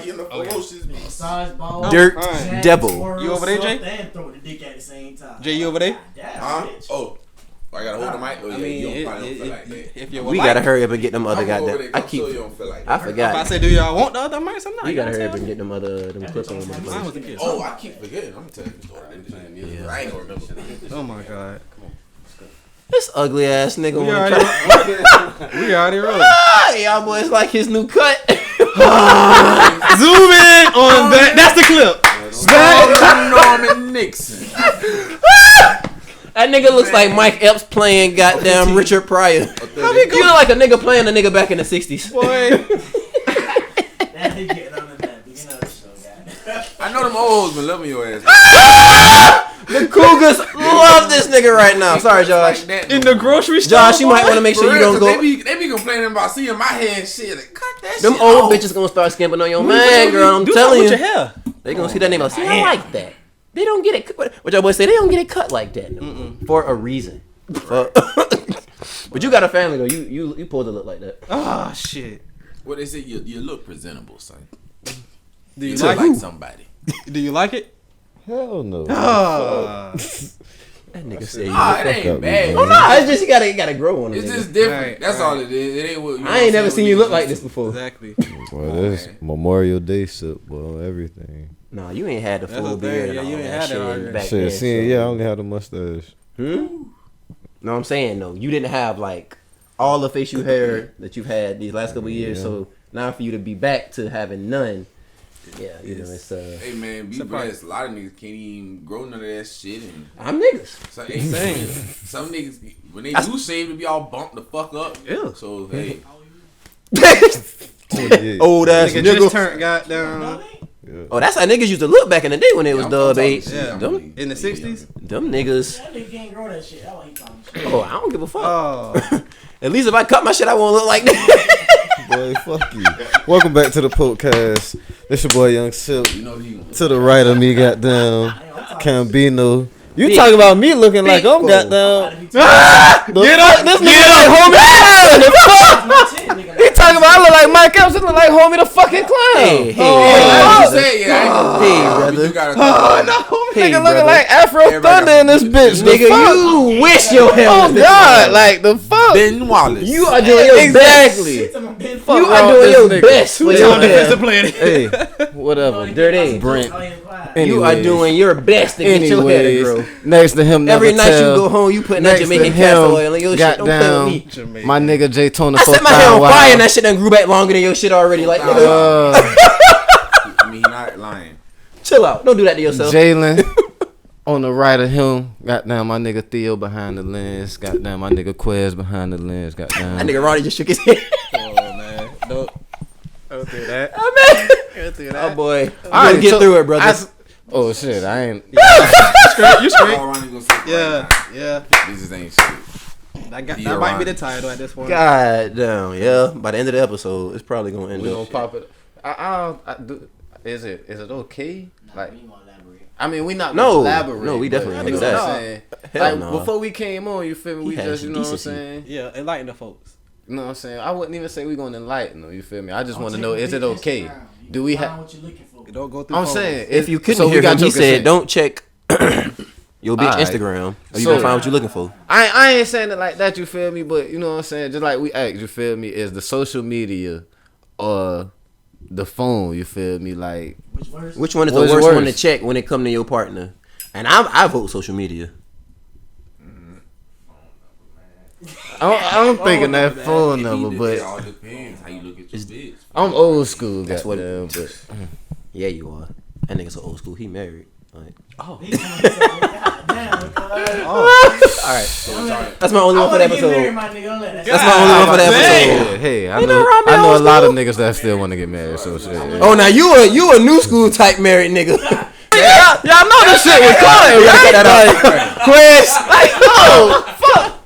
be in the ferocious beast. Dirt devil. You over there, Jay? And throw the dick at the same time. Jay, you over there? Huh? Oh. I gotta hold the mic. Oh, yeah, I mean, you don't feel like that. if you We gotta hurry up and get them other goddamn. I you don't feel like that. I forgot. If I say, do y'all want the other mics? I'm not. You gotta hurry up and get them clips on. Mine was the kids. Oh, I keep forgetting. I'm telling you the story. I ain't gonna remember. Oh my god. This ugly ass nigga. We already rolling. Y'all boys like his new cut. Zoom in on that. That's the clip. Norman Nixon. That nigga looks like Mike Epps playing goddamn Richard Pryor. You look like a nigga playing a nigga back in the 60s. Boy. I know them old hoes been loving your ass. The Cougars love this nigga right now. Sorry, Josh. In the grocery store. Josh, you might want to make sure you don't go. They be complaining about seeing my hair and shit. Like, cut that Them shit old off. bitches gonna start skimping on your man, girl. I'm telling you. With your hair. They gonna see that name. See, I like that. They don't get it. What y'all boys say? They don't get it cut like that for a reason. But you got a family though. You supposed to look like that. Oh shit. What they say? You look presentable, son. Do you look like somebody? Do you like it? Hell no. That nigga said, it ain't bad. "Oh no, it's just you gotta grow on it." It's just different. Right, That's all it is. It ain't what I ain't never seen you look like this before. Exactly. Boy, this Memorial Day sip, boy, everything. No, you ain't had the That's full the thing. beard. Yeah, and you all ain't that had that shit already. back Shit, then, see, so- yeah, I only had a mustache. No, I'm saying though, you didn't have like all the facial hair that you've had these last couple of years. Yeah. So now for you to be back to having none, yeah, you know it's Hey man, be blessed. A lot of niggas can't even grow none of that shit. And I'm niggas. so, some niggas when they do shave, they be all bumped the fuck up. Yeah. So hey, Old ass Nigga nigga. just turned goddamn Oh, that's how niggas used to look back in the day when it was dub age. Yeah. Them, in the 60s. them niggas. That nigga can't grow that shit. That's why he talking shit. Oh, I don't give a fuck. Oh. At least if I cut my shit, I won't look like that. Boy, fuck you. Welcome back to the podcast. This your boy Young Silk. you know he. To the right of me, goddamn, Cambino. You talking about me looking like I'm goddamn. Get up, this nigga like homie. The fuck? He talking about I look like Mike Epps. He look like homie the fucking clown. Hey, You say hey, brother. You gotta Hey, Nigga looking brother. like Afro Everybody Thunder in this bitch. The Nigga, fuck? you wish your hair Oh was this God, long. like the fuck. Ben Wallace. You are doing your Exactly. best. Fuck You wrong are doing with your this nigga. best for your hair. Hey, whatever. Dirty. Brent. You are Anyways. doing your best to get your hair to grow. Anyways, next to him, Every never night you tell. go home, you putting that Next Jamaican to castor him, oil on your shit. Don't play with goddamn, me. my nigga J Tona. I set my hair on fire and that shit done grew back longer than your shit already. Like, nigga, I mean, he not lying. chill out. Don't do that to yourself. Jalen. On the right of him, goddamn, my nigga Theo behind the lens. Goddamn, my nigga Quez behind the lens. Goddamn. That nigga Ronnie just shook his head. Oh man. Don't do that. Oh, man. Don't do Oh, that. boy. All All right, right, get so through it, brother. Oh shit, I ain't. You straight? All Ronnie gonna say Yeah. right Yeah. now, this just ain't shit. That might be the title at this point. God damn, yeah. By the end of the episode, it's probably gonna end We gonna up. pop it. I do. Is it okay? Like, I mean, we not No. gonna elaborate. No, we definitely but, gonna you do know that. what I'm saying? Hell Like no. before we came on, you feel me? He We had just, some you know what I'm decency. saying? Yeah, enlighten the folks. You know what I'm saying? I wouldn't even say we're gonna enlighten them. You feel me? I just want to know: is it okay? Do we have? What you looking for? Don't go through. I'm phones. saying If you couldn't so we hear got him, he your said, consent. don't check your bitch Alright. Instagram. Or you So- gonna find what you're looking for. I ain't saying it like that. You feel me? But you know what I'm saying? Just like we act. You feel me? Is the social media or the phone? You feel me? Like Which one is the What's worst one to worse? check when it come to your partner? And I vote social media. I'm thinking that phone number, It but all depends how you look at your bitch. I'm old school. That's what- Goddamn, but Yeah, you are. That nigga's so old school. He married. Like, Damn, alright. That's my only one for the episode. my nigga. That's my only one for the episode. hey, I Ain't know nothing wrong with I know a old lot of school. niggas that still want to get married. So shit. Yeah. Oh, now you a new school type married nigga. Yeah, y'all know this shit was coming. Chris, like, no, fuck.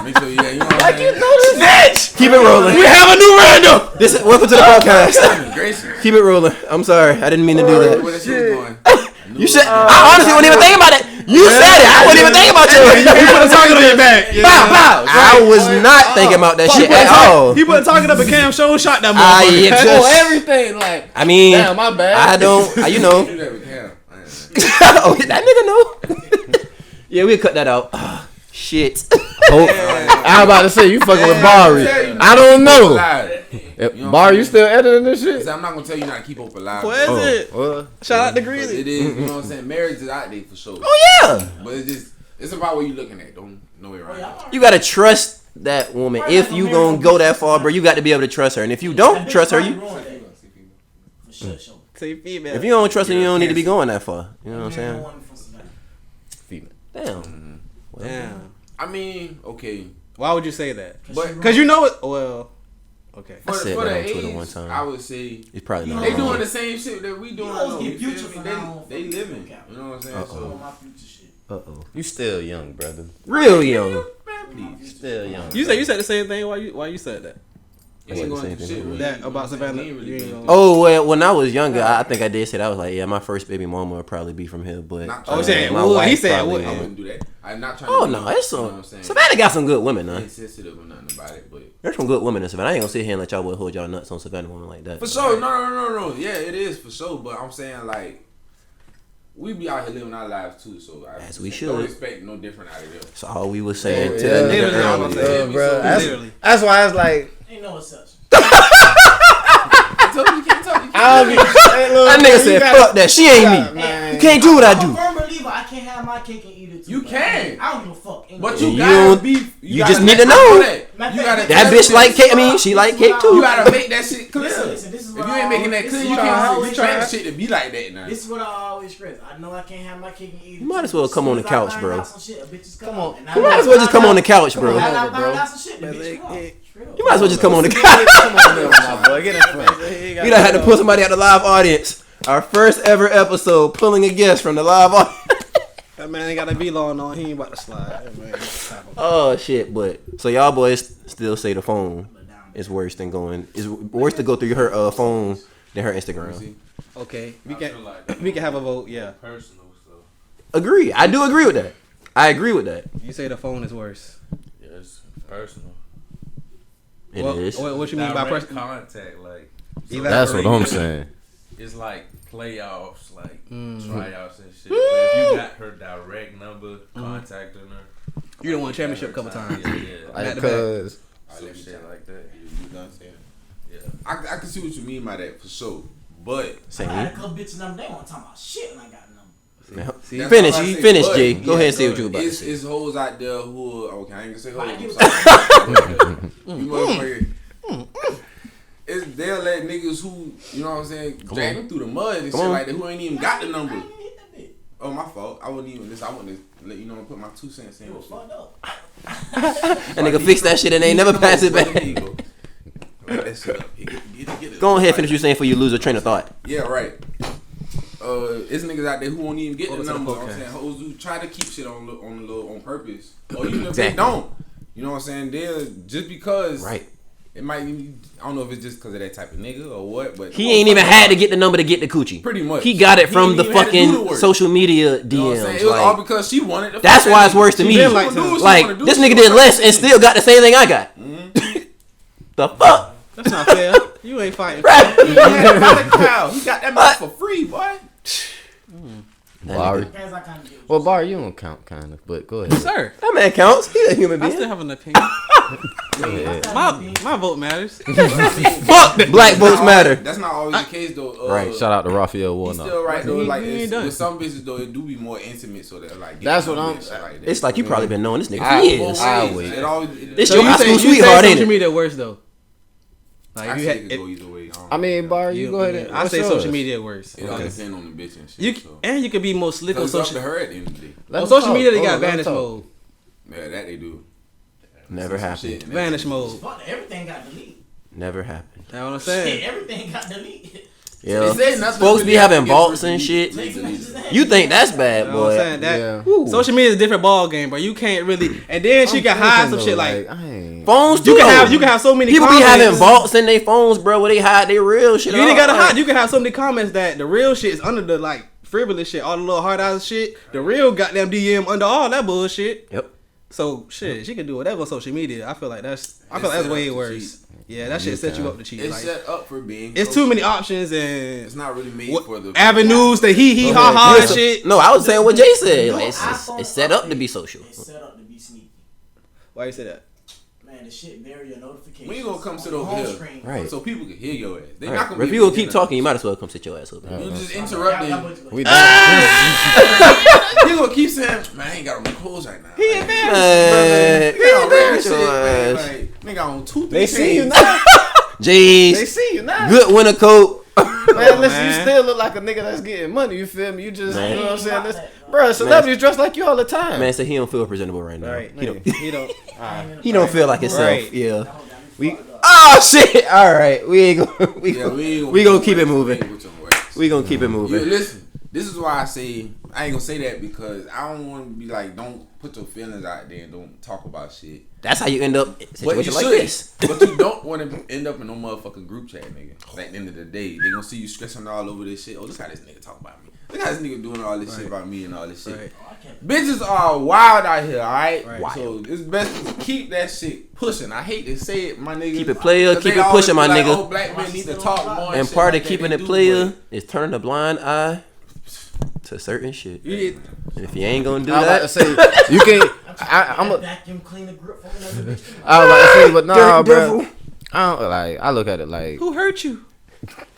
Make sure you know what I'm Like, you saying? know this bitch. Keep it rolling. We have a new random. This is welcome to the podcast. Gracious. Keep it rolling. I'm sorry, I didn't mean to do Where that. that shit was going? You should. I honestly wasn't even thinking about it. You said it. I wasn't even thinking about you. You put a target on your back. Bow, bow. I was not thinking about that shit at all. He put a target up and Cam Show shot that Yeah, motherfucker. Oh, everything like. I mean, Damn, my bad. I don't, you know. Do that with Cam. Oh, that nigga know. Yeah, we'll cut that out. Oh, shit. I'm about to say you fucking with Bari. I don't know. Bar, you still editing this shit? I'm not gonna tell you not to keep Hope alive. What is it? Well, Shout out to It Greeley. is, you know what I'm saying? Marriage is out there for sure. Oh yeah. But it's about what you looking at. Don't know it right. You gotta trust that woman. If you gonna go that far, bro, you got to be able to trust her. And if you don't trust her, Say female. if you don't trust her, you don't need to be going that far. You know what I'm saying? female. Damn. Damn. I mean, okay. Why would you say that? But Because you know it. Well, okay. I said for that the on Twitter age, one time. I would say It's probably not. they wrong. doing the same shit that we doing. You always though, get you future feel for me? now. They living. You know what I'm saying? So, my future shit. Uh-oh. You still young, brother. Real young. man, please. Still young. You said the same thing. Why you said that? You ain't the going same through thing. shit. That about Savannah? You ain't really You ain't been gonna- Oh well, when I was younger, I think I did say that. I was like, yeah, my first baby mama would probably be from here, but Not Oh, he trying said to- my would. wife He said probably- would. I wouldn't do that. I'm not trying Oh to. no, it's you know what some. I'm saying? Savannah got some good women, I huh? ain't sensitive or nothing about it, but There's some good women in Savannah. I ain't gonna sit here and let y'all boys hold y'all nuts on Savannah women like that. for sure. No. Yeah, it is for sure. But I'm saying like. We be out here living our lives too, so As we don't should. expect no different out of them. That's all we was saying to Yeah, that nigga literally all I'm earlier. saying. bro. Literally. That's why I was like, Ain't no exception. I told you can't talk. I don't get. That nigga said, "Fuck that, she ain't me. Man. You can't do what I I'm do." a firm believer I can't have my cake and eat it too. You but can. I don't give a fuck. Ain't But no- you You gotta don't- be. you gotta just need let to them know. that. You gotta That bitch like cake. I mean, she like cake You too. gotta make that shit clear. Listen, this is If what you ain't making that this clear, is you what I can't always expect try. shit to be like that now. This is what I always stress. I know I can't have my cake and eat it. You might too. as well come on the As soon as I couch, find bro. out some shit, a bitch is Come coming. on. And I You might as well just come on the couch, bro. Come on. I over, find bro. out some shit, the bitch come on. Straight up. You might as well just come on the couch. Come on, over, my boy. Get in front. We done had to pull somebody out the live audience. Our first ever episode, pulling a guest from the live audience. That man ain't got a V-Long on. He ain't about to slide. That man. Oh shit! But so y'all boys still say the phone is worse than going. It's worse to go through her phone than her Instagram. Okay, we can have a vote. Yeah, Personal stuff. Agree. I do agree with that. I agree with that. you say the phone is worse. Yes, personal. It What- is. What you mean by Direct personal? contact, like That's what I'm saying. it's like playoffs, like Mm. tryouts and shit. But if you got her direct number, contacting her. You done won championship a couple times. Yeah, Back Like, to cause some shit like that. You know what I'm saying? Yeah. I can see what you mean by that for sure. But Same. I had a couple bitches number. They want to talk about shit when I got a number. that's Finish. all I You say. finish, But, Jay. Go ahead and say so what you about to it's, say. it's hoes out there who are, okay, I ain't gonna say But I hoes. give I'm a sorry. You motherfucker. They'll let niggas who, you know what I'm saying, drag them through the mud and shit on. like that who ain't even got the number. I ain't even hit that bitch. Oh, my fault. I wouldn't even listen. I wouldn't let you know put my 2 cents in. It was fucked up. That nigga fix that shit and they never pass it back. There you go. That shit up. Get it. Go ahead, finish what you saying before you lose a train of thought. Yeah, right. It's niggas out there who won't even get the Over to the number. I'm podcast. saying hoes who try to keep shit on purpose, or even if Exactly. they don't. You know what I'm saying? They're just because Right. it might. I don't know if it's just because of that type of nigga or what, but He ain't even had to get the number to get the coochie. Pretty much. He got it He from ain't the even had to do the fucking work. social media You know what I'm saying? DMs. It was all Like, because she wanted to. that's fuck why that it's worse to nigga. me. She been like wanna do what she Like, wanna do. this She nigga wanna did do less that and shit. still got the same thing I got. The fuck? That's not fair. You ain't fighting. Right. He had a cow. He got that What? man for free, boy. Barry. Depends, I kind of get Well, Barry, you don't count, kind of, but go ahead. Sir, That man counts. He's a human I being. still have an opinion. Go ahead. My vote matters. Fuck black votes matter. That's not always the case though. Right. Shout out to Raphael He's Warnock. still right though. He- Like he ain't it's, done. with some bitches though, it do be more intimate. So that like That's getting what on I'm- and shit like that. It's like you probably been knowing this nigga I- for years. I Both ways. wait. It always. This So your you high say school you say sweetheart, ain't social it? media worse though. Like I you say had it could go either way. I mean, Barry, you go ahead and. I say what's social yours? media worse. It all depends on the bitch and shit. You so. and you can be more slick on It's up to social. her at the end of the day. Let On him social talk. media, they Hold got on, let him vanish talk. mode. Yeah, that they do. Never Some happened. shit, and Vanish that- mode. Fuck, everything got deleted. Never happened. That's what I'm Shit, saying. everything got deleted. Yeah. They say nothing Folks really be having happens vaults when and you shit. delete it. You think that's bad, You know what I'm boy? saying? That Yeah. Ooh. social media is a different ball game, bro. You can't really. And then she I'm can hide some thinking, shit though, like. I ain't. Phones too. You can though. have so many. People be comments. having vaults in their phones, bro, where they hide their real shit. You ain't all gotta the time. hide. You can have so many comments that the real shit is under the like frivolous shit, all the little hard ass shit. The real goddamn DM under all that bullshit. Yep. So shit, she can do whatever on social media. I feel like that's way worse. Yeah, that shit set you up to cheat. It's like, set up for being. it's too many options and It's not really made for the avenues to he ha ha and shit. No, I was saying what Jay said. Like, it's set up to be social. It's set up to be sneaky. Why you say that? Man, the shit bury your notifications. When you gonna come sit over home here? screen. Right. So people can hear your ass. They Right. not gonna. If be you able gonna to keep hear talking, you might as well come sit your ass over. nothing. You just Y'all interrupting. We You gonna keep saying, man, I ain't got on my clothes right now. He Like, embarrassed. nigga got rare shit, Embarrassed. man. Like, nigga on 2-3 They see you things. now. Jeez. They see you now. Good winter coat. Man, listen, man. you still look like a nigga that's getting money. You feel me? You just, Man. you know what I'm saying? This, bro, celebrities dress like you all the time. Man said he don't feel presentable right now. Right. He don't. He don't. He don't feel like himself. Right. Yeah. We. Oh shit! All right, we ain't gonna. We gonna keep it moving. We gonna keep it Yeah, moving. listen, this is why I say I ain't gonna say that because I don't want to be like, don't put your feelings out there and don't talk about shit. That's how you end up in a But you situation like should. this. But you don't want to end up in no motherfucking group chat, nigga. Like, at the end of the day, they gonna see you stressing all over this shit. Oh, look how this nigga talk about me. Look how this nigga doing all this shit about me and all this shit. Right. Bitches are wild out here, alright? Right. So it's best to keep that shit pushing. I hate to say it, my nigga. Keep it player, 'Cause keep they it always pushing, be my like, nigga. Oh, black men need to talk more. And shit part like of that. keeping They it do, player is turning a blind eye to certain shit. Yeah. And if you ain't gonna do I was about to that, say, you can't. I'm a. Vacuum cleaner grip from another bitch. I was about to say, but nah, Dirty bro. devil. I don't like. I look at it like. Who hurt you?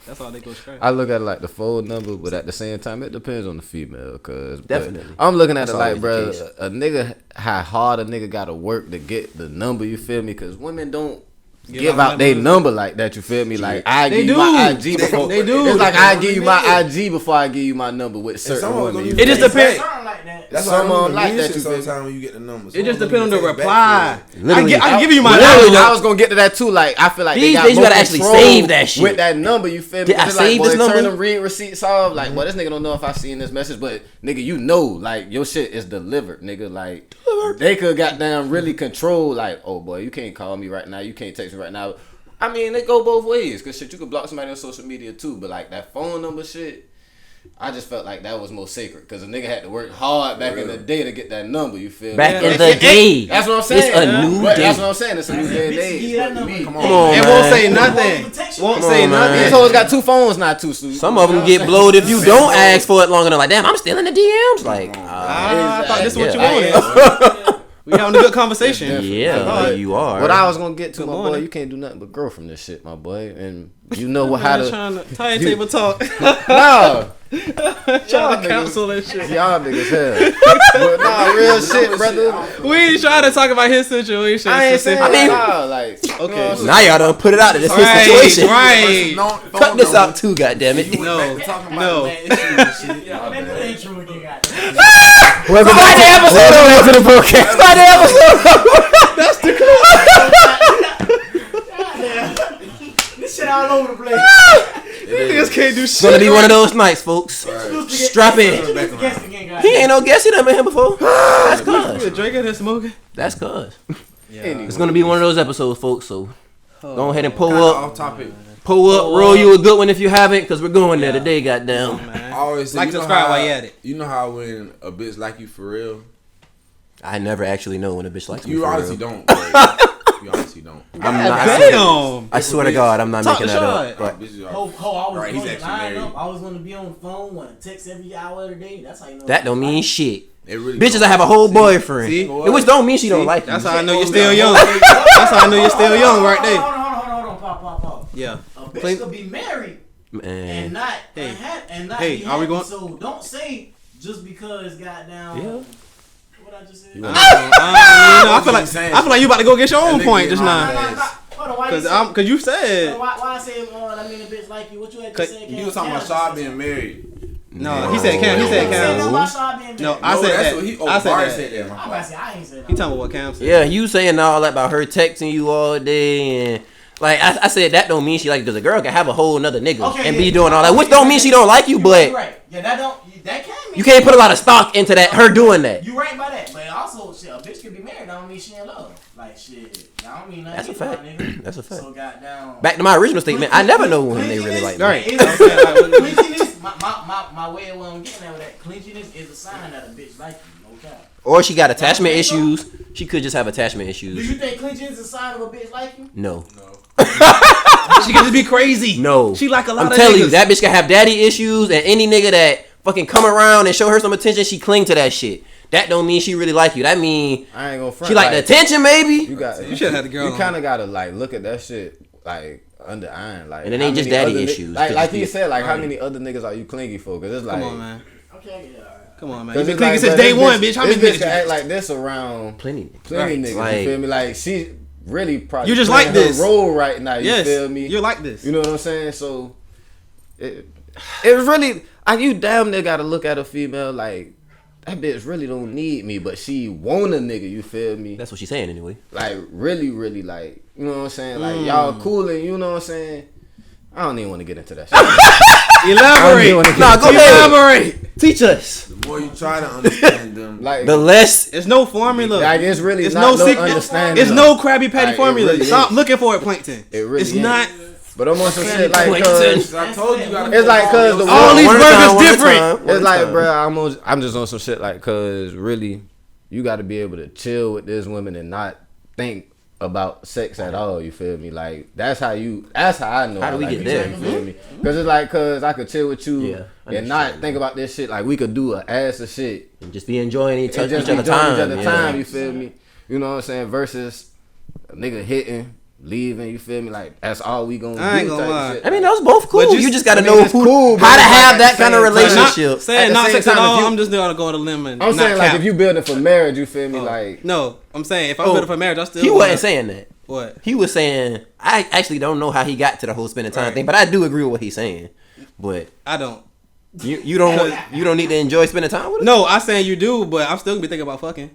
That's all they go straight. I look at it like the phone number, but at the same time, it depends on the female. Cause Definitely. I'm looking at That's it like, always the bro, case. a nigga, how hard a nigga gotta work to get the number. You feel me? Cause women don't give out their number like that. You feel me? Like I They give you my do. IG before. They do. It's like I They give you really my mean IG before I give you my number with certain some of them women. don't You It just feel me? depends. Something like that. That's Some why of 'em like that, shit you feel me? sometimes when you get the numbers. It just depends on the reply. I Literally. can give you my Literally, number. I was gonna get to that too. Like I feel like These they got days you more gotta actually control save that shit. with that number. You feel me? Did I It's save like, this boy, number? Turn them read receipts off. Like, boy, this nigga don't know if I seen this message, but nigga, you know, like your shit is delivered, nigga. Like they could goddamn really control. Like, oh boy, you can't call me right now. You can't text me right now. I mean, it go both ways. Cause shit, you could block somebody on social media too. But like that phone number shit. I just felt like that was more sacred because a nigga had to work hard back in the day to get that number. You feel back me? in the day. That's what I'm saying. It's a new But day. That's what I'm saying. It's a new day and Bitches give age. you that number. Come Come on, It man. won't say nothing. Won't Come say on, man. nothing. These hoes got two phones now too. So Some of them get blowed if you don't ask for it long enough. Like, damn, I'm still in the DMs. Like, I thought this is what you yeah. wanted. We having a good conversation. yeah, you are. What I was gonna get to, Good my boy, morning. you can't do nothing but grow from this shit, my boy, and you know how to. Trying to tire table talk. Nah, Trying to counsel and shit. y'all niggas hell. But nah, real shit, brother. We ain't trying to talk about his situation. I ain't saying specifically. nah, like Okay. Now y'all done put it out there. This is his Right, situation. right. Cut this out too, goddammit. No, no. Yeah, man, that ain't true again, goddamn. Whoever got the episode over to the podcast. Start the episode. Goddamn. This shit all over the place. Niggas can't do It's gonna shit. be one of those nights, folks. Strap in. Guess again, goddamn. He ain't no guest. He done been here before. That's cuz. You drinking and smoking? That's cuz. anyway. It's gonna be one of those episodes, folks. So go ahead and pull Off up, topic. roll you a good one if you haven't, because we're going there today. Goddamn. I always say, Like, you know subscribe how- while you at it. You know how when a bitch like you for real, I never actually know when a bitch likes me. you for honestly real. don't. Like, you honestly don't. I'm not. Damn. I swear to God, I'm not Talk making the that shot. up. But Bitches are- I was Right, he's going to actually line married. up. I was going to be on the phone, want to text every hour of the day. That's how you know. that don't mean shit. It really Bitches don't. that have a whole boyfriend, See? which don't mean she don't like you. That's how I know you're still young. That's how I know you're still young right there. Hold on, pop. Yeah. A bitch Clean- could be married and Man, not Hey. and not Hey, be are we happy. going- So don't say just because goddamn. Yeah. What I just said. I feel like you about to go get your own That point nigga just get now. my Hold on, why you say? Cause you said Why I say I mean a bitch like you? What you had to say? You was talking about Shaw being married. no. He said Cam. He said Cam. No, No, I No, said that's that. what he. Oh, I said Bar that. said that. I'm about to say I ain't said He talking about what Cam said. yeah, you saying all that about her texting you all day and. Like I said, that don't mean she like you, because a girl can have a whole nother nigga Okay, and yeah. be doing all that, which don't mean she don't like you, but right. Yeah, that can mean you can't put a lot of stock into that. Her doing that. You right by that, but also shit, a bitch can be married. That don't mean she in love. Like shit, that don't mean nothing. That's a either, fact. my nigga. That's a fact. So goddamn. Back to my original statement, I never know when they really like me. Right. Cleanliness, my my way of what I'm getting at with that clinginess is a sign that a bitch like you. No cap. Or she got attachment issues. She could just have attachment Do issues. you think clinginess is a sign of a bitch like you? No. She can just be crazy. No. She like a lot I'm of telling niggas. you, that bitch can have daddy issues, and any nigga that fucking come around and show her some attention, she cling to that shit. That don't mean she really like you. That mean I ain't gonna front. she like the attention, maybe. You should have had the girl You on. kind of gotta like look at that shit like under iron, like. And it how ain't just many daddy other issues. Like Could like just he be- said, like how many other niggas are you clingy for? Because it's like. Come on, man. Okay, yeah. Come on, man. 'Cause You it's been thinking like, since bro, day this one, bitch- bitch. How many this bitch niggas? can act like this around Plenty. plenty niggas. Like- You feel me? Like she really probably. You just playing like this. her role right now. You Yes, feel me? you're like this. You know what I'm saying? So it really like you damn near gotta look at a female like that bitch really don't need me, but she want a nigga. You feel me? That's what she's saying anyway. Like really, really like you know what I'm saying? Like y'all cool and you know what I'm saying? I don't even want to get into that shit. Elaborate. Nah, go ahead. Elaborate. Teach us. The more you try to understand them, Like The less. It's no formula. like it's really It's not no secret. understanding. It's no Krabby Patty Like, it formula. really Stop is. looking for it, Plankton. It really It's ain't. not. But I'm on some shit like Plankton. cause I told you, gotta it's like cause the All world- these One at a burgers time, one at a different. time, one It's at a like, time. bro, I'm just on some shit like, cause really, you got to be able to chill with this woman and not think about sex at all. You feel me? Like that's how I know. How do I we like get you, there? You feel me? Cause it's like, cause I could chill with you Yeah, I and understand. not think about this shit. Like we could do an ass of shit And just be enjoying each and other just time. enjoy each other yeah. time. You feel me? You know what I'm saying? Versus a nigga hitting, leaving. You feel me? Like that's all we gonna I ain't do. gonna type lie. shit. I mean, those both cool. But You, you- just gotta I mean, know it's who, cool, but how to it's like have at that the kind of same time- relationship. At Saying the not same sex at time, if all. you- I'm just gonna go on a limb and I'm not saying like cap. if you building for marriage, you feel me? Like No, I'm saying if I'm Oh, building for marriage, I still. He wanna- wasn't saying that. What? He was saying, I actually don't know how he got to the whole spending time thing, but I do agree with what he's saying. But I don't. you don't need to enjoy spending time with her? No, I'm saying you do, but I'm still gonna be thinking about fucking.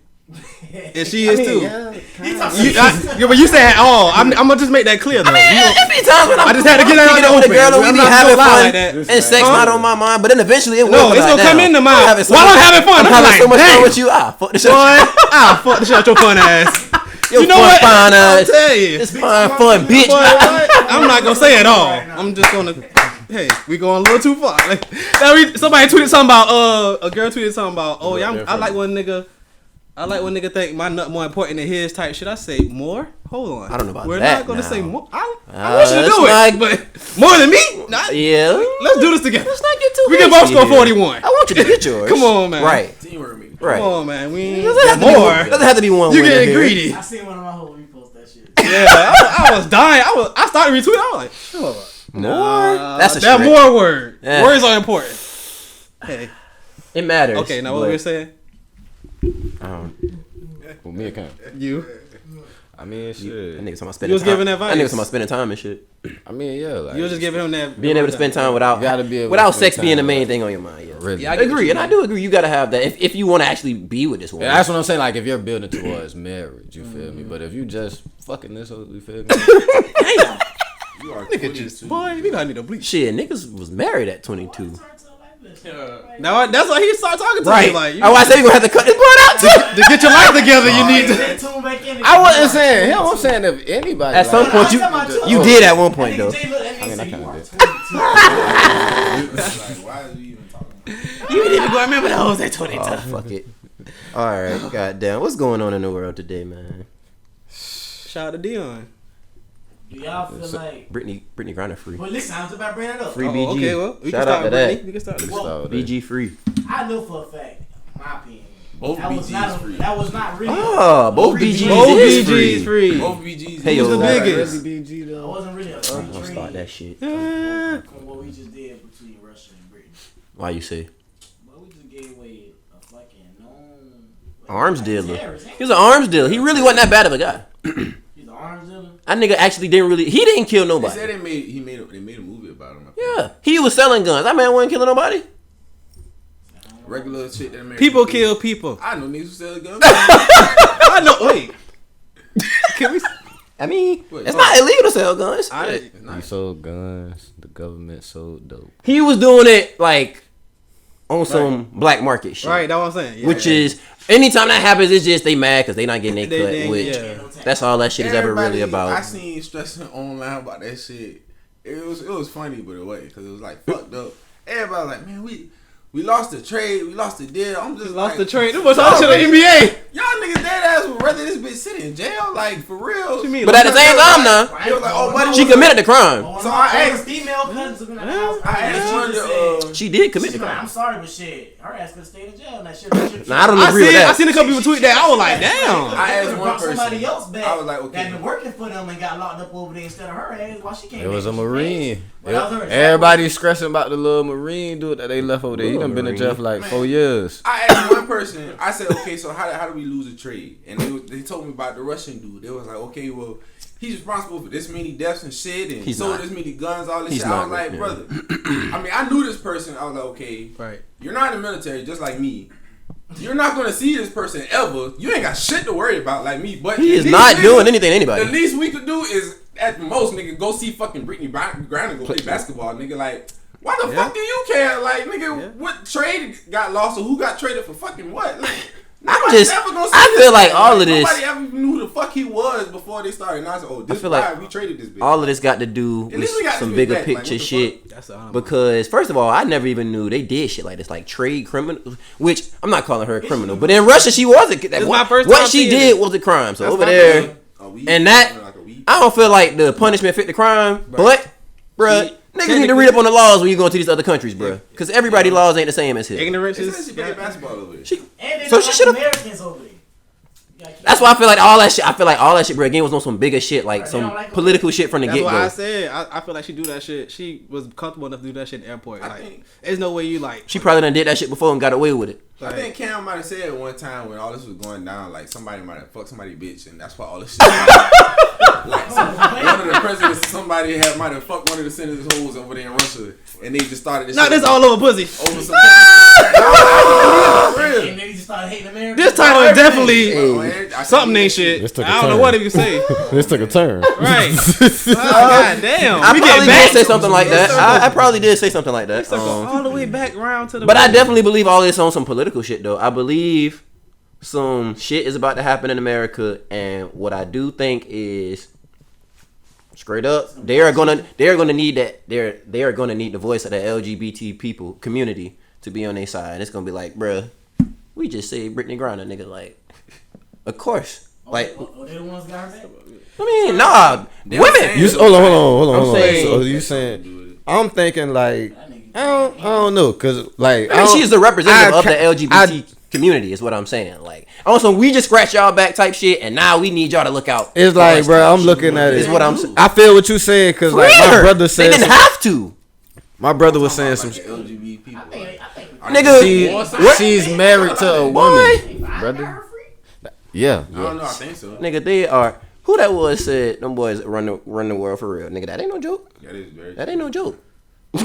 And she is too. yeah, But you said all. I'm gonna just make that clear though. I mean, You don't- it be times when I'm I just had to get that kicking out it with a open. girl and we I'm be not having gonna lie fun like that. and sex not on my mind, but then eventually it will. No, come it's out. gonna come Damn, into mind. I'm having so While much- I'm having fun, I'm I'm having like, so much fun dang. with you. Fuck the shit. Fuck the shit out your fun ass. You know what? Fine I'll ass. tell you. It's fun, bitch. Boy, what? I'm not gonna say it all. I'm just gonna. Hey, we going a little too far. Like, somebody tweeted something about a girl tweeted something about I like when nigga think my nut more important than his type shit. I say more. Hold on. I don't know about We're that not gonna now. say more. I want you to that's do it, like- but more than me. Nah, Yeah. let's do this together. Let's not get too We can both hasty score here. 41. I want you to get yours. Come on, man. Right. teamwork me. Right. Come on, man. We ain't Doesn't have to be more. one- doesn't have to be one You winner getting here. greedy? I seen one of my whole repost that shit. Yeah, I was dying. I started retweeting. I was like, sure. More? That's a that stretch. more word. Yeah. Words are important. Hey. It matters. Okay, now what but, we were saying? for me, it can't. You. I mean, That shit. nigga talking about spending You was time. giving advice. That nigga talking about spending time and shit. I mean, yeah. Like, You was just giving him that. Being able to spend time without You gotta be able to without spend sex being the time, main like, thing on your mind. Yeah. really. I agree, and I do agree. You gotta have that if you want to actually be with this woman. Yeah, that's what I'm saying. Like, if you're building towards marriage, you feel me? But if you just fucking this, you feel me? You are Nigga just, boy, we gotta need a bleach. Shit, niggas was married at 22. Now that's why he started talking to Right. me. Like, you, Oh, I said we gonna have to cut this part out too. to get your life together, you need to. I wasn't saying him. I'm saying if anybody. At some like, point, you did at one point though. I mean, I kind of did. Like, why are you even talking? You ain't even gonna remember those at 22. Oh, fuck it. All right, goddamn, what's going on in the world today, man? Shout out to Dion. Do y'all feel like? Brittany Griner free. Well, listen, I was about to bring it up. Free Oh, BG. okay, well, we Shout can out start to with that. Brittany. We can start with So, BG free. I know for a fact, my opinion. Both That was BGs not. free. That was not really. Oh, both BGs Both is BGs free. free. Both BGs. Hey, Who's yo, the like, biggest? BG I though. wasn't really a I'm free gonna start that trade shit. from what we just did between Russia and Britain. Why you say? But we just gave away a fucking known Arms dealer. terrorist, ain't He was an arms dealer. He really wasn't that bad of a guy. he? He's an arms dealer. That nigga actually didn't really. He didn't kill They nobody. said they made a movie about him. Yeah, he was selling guns. That man wasn't killing nobody. Regular shit that American People kill people. I know niggas who sell guns. I know. Wait. Can we? I mean, Wait, it's hold not illegal to sell guns. It's You not. sold guns. The government sold dope. He was doing it like on some black market shit. Right, that's what I'm saying. Yeah, Which yeah. is anytime that happens, it's just they mad because they not getting their cut. They- Which yeah. that's all that shit is ever really I about. seen stressing online about that shit. It was funny, but it wasn't because it was like fucked up. everybody like, man, we lost the trade, we lost the deal. I'm just Lost like, the trade. This was all shit on NBA. Y'all niggas dead ass would rather this bitch sit in jail, like for real. What you mean? But at the same time, now They was like, oh, buddy, she committed the crime. So I asked- female cousins in the house. I asked one of the, She did commit the She's like, crime. I'm sorry, but shit, her ass could stay in jail. And that shit. Now I don't agree with I that. seen a couple people tweet that. I was like, damn. I asked one person. Somebody else back. I was like, okay. That been working for them and got locked up over there instead of her ass. Why she can't? It was a make what she Marine. makes? But that was her- Everybody's stressing about the little Marine dude that they left over there. He done been in jail for like 4 years. I asked one person. I said, okay, so how do we lose a trade? And they told me about the Russian dude. They was like, okay, well, he's responsible for this many deaths and shit, and He's sold not. this many guns, all this He's shit. I was not, like, yeah. brother. I mean, I knew this person. I was like, okay, Right. you're not in the military, just like me. You're not gonna see this person ever. You ain't got shit to worry about like me. But He is these not niggas- doing anything to anybody. The least we could do is, at the most, nigga, go see fucking Brittany Griner go play basketball, nigga. Like, why the fuck do you care? Like, nigga, what trade got lost or who got traded for fucking what? Like, nobody's ever gonna see I this feel like nigga. all of this. Nobody ever even knew who the fuck he was before they started. Now I said, oh, this feel guy, like we traded this bitch. All of this got to do At with least we got some this bigger bitch back. Like, picture what the shit. That's the honorable. Because first of all, I never even knew they did shit like this, like trade criminal. Which I'm not calling her a criminal, but in Russia she was a. my first what time she seeing did it. was a crime. So That's over my there, feeling. and that I don't feel like the punishment fit the crime, but bruh. Niggas need to read up on the laws when you go into these other countries, bruh. Because everybody's laws ain't the same as here. Ignorance They said is. she played basketball over there. And they So don't she like should've- Americans over there. You gotta keep- That's why I feel like all that shit. I feel like all that shit, bro. Again, was on some bigger shit, like They some don't like political shit from the That's get what I go. said. I feel like she do that shit. She was comfortable enough to do that shit in the airport. I Like, think- there's no way you like. She probably done did that shit before and got away with it. I think Cam might have said one time when all this was going down, like somebody might have fucked somebody bitch, and that's why all this shit. Like one of the presidents, somebody might have fucked one of the senators' hoes over there in Russia, and they just started this. Not shit this all over pussy. over some. For real. And then he just started hating Americans. This title is definitely I something can't ain't believe shit. This took a I don't know turn. what you say. This took a turn. Right. God damn. I We probably get did back say something like that. I probably did say something like that. all the way back around to the. But I definitely believe all this on some political shit, though. I believe some shit is about to happen in America, and what I do think is, straight up, they are gonna need that. They are gonna need the voice of the LGBT people community to be on their side. And it's gonna be like, bruh, we just say Brittany Griner, nigga. Like, of course. Like, Oh, they the ones got her back? I mean, nah, women. You hold on. I'm saying- So you saying? I'm thinking like I don't know, cause like I mean, she's the representative of the I- LGBT community, is what I'm saying. Like, also, we just scratch y'all back type shit, and now we need y'all to look out. It's for like, us bro, type I'm shit. looking at Is it. what I'm saying. I feel what you saying, cause like my Weird. brother They said, didn't have to, my brother was saying some. like the LGBT people. nigga. She's married to a woman, brother. Yeah. I don't know. I think so. Nigga, they are. Who that was said them boys run the world for real. Nigga, that ain't no joke. That is very. That ain't no joke. You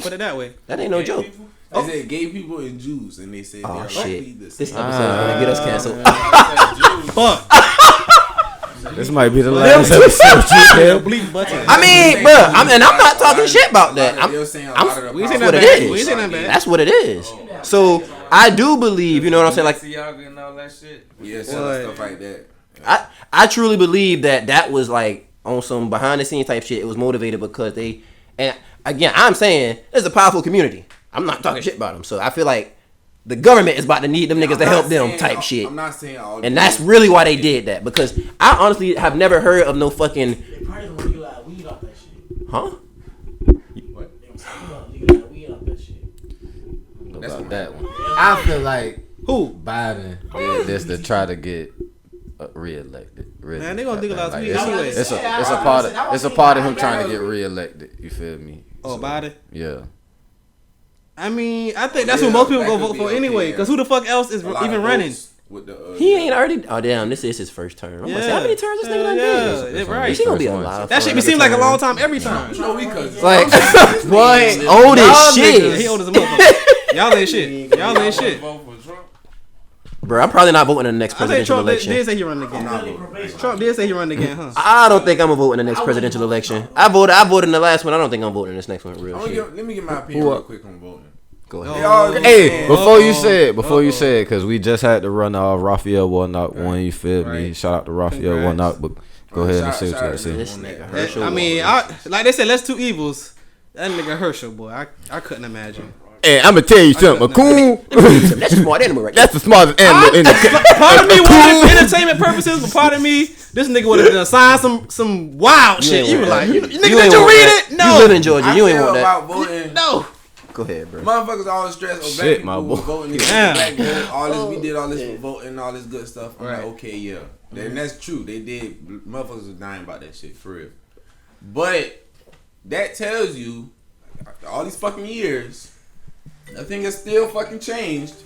put it that way. That ain't no joke. They said gay people and Jews, and they said Oh they're shit! likely the This same. episode is gonna get us canceled. Fuck. This might be the last episode. You Bleep button. I mean, bro, I'm not talking shit about that. They were saying a I'm- lot of the we ain't saying That's what that it bad. is. We ain't saying that bad. That's what it is. So I do believe, you know what I'm saying? Like, See y'all getting all that shit. Yeah, stuff like that. I truly believe that was like on some behind the scenes type shit. It was motivated because they, and again, I'm saying there's a powerful community. I'm not talking shit about them. So I feel like the government is about to need them niggas to help them type shit. I'm not saying all. And that's really why they did that, because I honestly have never heard of no fucking, They probably gonna legalize weed off that shit. huh? They gonna legalize weed off that shit. That's about that one. I feel like Who? Biden did this to try to get reelected. Really. Man, they gonna legalize Like, weed it's, anyway. it's a part of him trying to get reelected. You feel me? Oh, Biden. Yeah. I mean, I think that's what most people gonna vote for anyway. Cause who the fuck else is even running? With the, He ain't already. Oh damn! This is his first term. I'm gonna say, how many terms this nigga done did? Yeah, It's right. He gonna be First one. alive. That for shit be another seem like a term. long time every time. No, because Like, boy, Old as Yeah, shit, he old as a motherfucker. Y'all ain't shit. Y'all ain't shit. Vote for Trump. bro. I'm probably not voting in the next I think presidential Trump election. did say he running again. Trump did say he running again, huh? I don't think I'm gonna vote in the next presidential election. I voted in the last one. I don't think I'm voting in this next one. Real shit. let me get my opinion real quick on voting. Go ahead. They all- hey, before you said, because we just had to run Raphael Warnock one. You feel me? Right. Shout out to Raphael Congrats. Warnock, but go ahead and say what you Shout got to out say. to This them on nigga that. Herschel. I mean, like they said, let's two evils. That nigga Herschel, boy, I couldn't imagine. And I'm gonna tell you something, a coon. That's a smart animal right there. That's the smartest animal in the. Part of me wanted entertainment purposes, but part of me, this nigga would have signed some wild shit. You were like, nigga, did you read it? No. You live in Georgia. You ain't want that. About voting. No. Go ahead, bro. Motherfuckers always stress, black Shit, people my boy. voting. Yeah. Black vote, all this, we did all this for voting, all this good stuff. I'm like, okay, yeah. And that's true. They did. Motherfuckers was dying about that shit, for real. But that tells you, after all these fucking years, nothing has still fucking changed.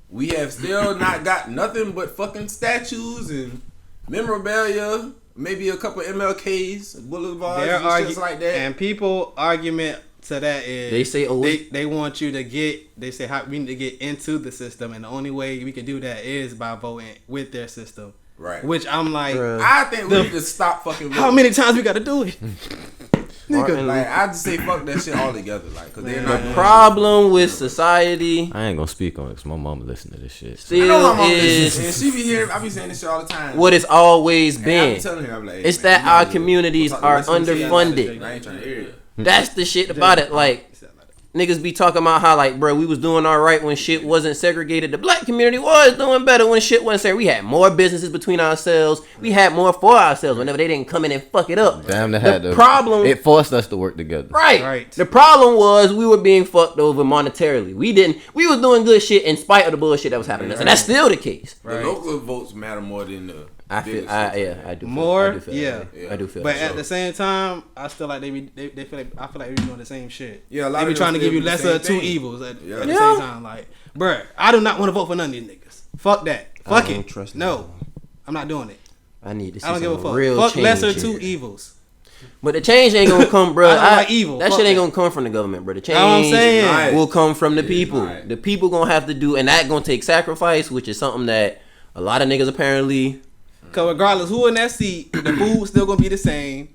We have still not got nothing but fucking statues and memorabilia, maybe a couple MLKs, boulevards, and shit like that. And people argument to that is They say, they want you to get. They say we need to get into the system, and the only way we can do that is by voting with their system. Right. Which I'm like, I think we need to stop fucking voting. how many times we got to do it? Nigga, Like, I just say fuck that shit altogether. Like, cause they're not doing problem with society I ain't gonna speak on it because my mama listen to this shit. shit. I know still my mom is listens, and she be here. I be saying this shit all the time. what it's always And I been. be telling her, I'm like, hey, It's man, that you our gotta communities talk to are Western kids. underfunded. I ain't trying to hear it. That's the shit about it. Like, niggas be talking about how, like, bro, we was doing all right when shit wasn't segregated. The black community was doing better when shit wasn't segregated. We had more businesses between ourselves. We had more for ourselves whenever they didn't come in and fuck it up. Damn, they had The to. problem- It forced us to work together. Right. The problem was we were being fucked over monetarily. We was doing good shit in spite of the bullshit that was happening to us. And that's still the case. The local votes matter more than the. I feel, bigger I shit. do. More, I do feel yeah. that way. I do feel But that at the same time, I still like they feel like I feel like they be doing the same shit. Yeah, a lot they be of trying to them give you still do lesser the of same two thing. evils at Yeah. the Yeah. same time. Like, bruh, I do not want to vote for none of these niggas. Fuck that. Fuck don't it. trust No, them. I'm not doing it. I need to see I don't give a some fuck. real Fuck change lesser here. two evils. But the change ain't gonna come, bro. I don't like evil. That Fuck shit ain't that. gonna come from the government, bro. The change Know what I'm saying? Right. will come from the Yeah, people. right. The people gonna have to do, and that gonna take sacrifice, which is something that a lot of niggas apparently. Cause regardless who in that seat, the food still gonna be the same.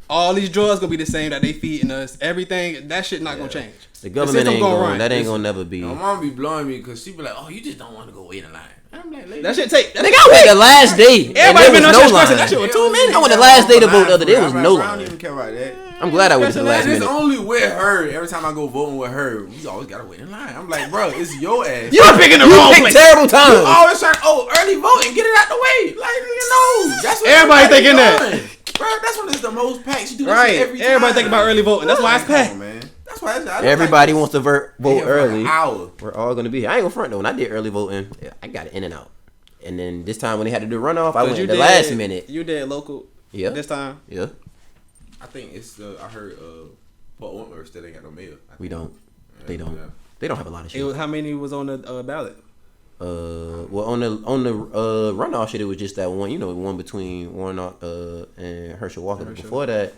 All these drugs gonna be the same that they feeding us. Everything that shit not gonna change. The government system ain't gonna gonna. run. That ain't gonna never be. My mom be blowing me because she be like, "Oh, you just don't want to go wait in line." And I'm like, lady, That shit take. Nigga, I went the last day. and Everybody there been was on no shit stressing. That line. shit was 2 minutes. I went the last day to vote the other day. There was I'm no like, I line. don't even care about that. I'm glad I waited to the last And it's minute. only with her. Every time I go voting with her, we always gotta wait in line. I'm like, bro, it's your ass. You picking the wrong place. Terrible You time. always trying, early voting, get it out the way. Like, you know, that's what Everybody thinking that. doing. Bro, that's when it's the most packed. You do that Right. shit every time. Everybody think about early voting. That's why it's Come packed. on, man. That's why it's, Everybody wants to vote Here for early. An hour. We're all gonna be here. I ain't gonna front though. When I did early voting, I got it in and out. And then this time when they had to do runoff, I went the last minute. You did local. Yeah. This time. Yeah. I think it's. I heard. Fort Wentworth still ain't got no mayor. We don't. They don't. Yeah. They don't have a lot of shit. It was how many was on the ballot? Well, on the runoff shit, it was just that one. You know, one between Warnock and Herschel Walker. But before that,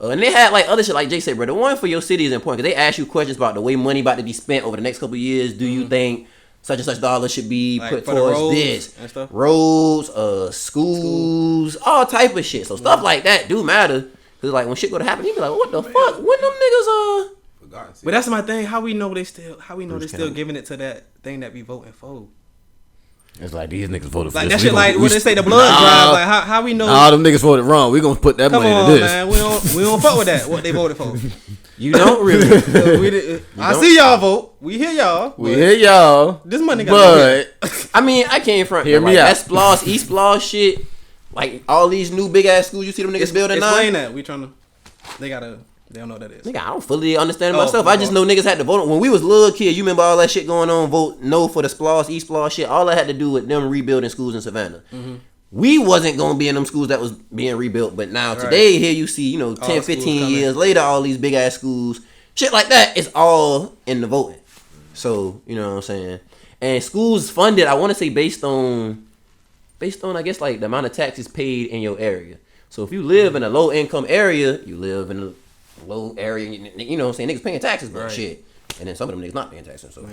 and they had like other shit, like Jay said, bro. The one for your city is important because they ask you questions about the way money about to be spent over the next couple of years. Do you think such and such dollar should be Like put for the towards roads this? and stuff? Roads, schools, all type of shit. So stuff like that do matter. Cause like when shit go to happen, you be like, what the fuck? When them niggas But that's my thing. How we know they still Bruce still Campbell. giving it to that thing that we voting for? It's like these niggas voted for Like this. that shit. Like when they say the blood drive. Like how we know? Nah, them niggas voted wrong. We gonna put that Come money on, into this. man. We don't fuck with that. What they voted for. you don't really. I see y'all vote. We hear y'all. We hear y'all, This money got but I mean, I can't front. Hear Hear me like, out. that Sploss, East Sploss shit. Like all these new big ass schools you see them niggas building now. Explain that. We trying to. They don't know what that is. Nigga, I don't fully understand it Oh, myself. I just know niggas had to vote. When we was little kids, you remember all that shit going on, vote no for the Sploss, East Sploss shit. All that had to do with them rebuilding schools in Savannah. Mm-hmm. We wasn't going to be in them schools that was being rebuilt. But now today, here you see, 10, schools 15 coming. years later, all these big ass schools. Shit like that, it's all in the voting. So, you know what I'm saying? And schools funded, I want to say based on, I guess, like the amount of taxes paid in your area. So if you live in a low income area, you live in a low area, you know what I'm saying? Niggas paying taxes, but shit. And then some of them niggas not paying taxes. So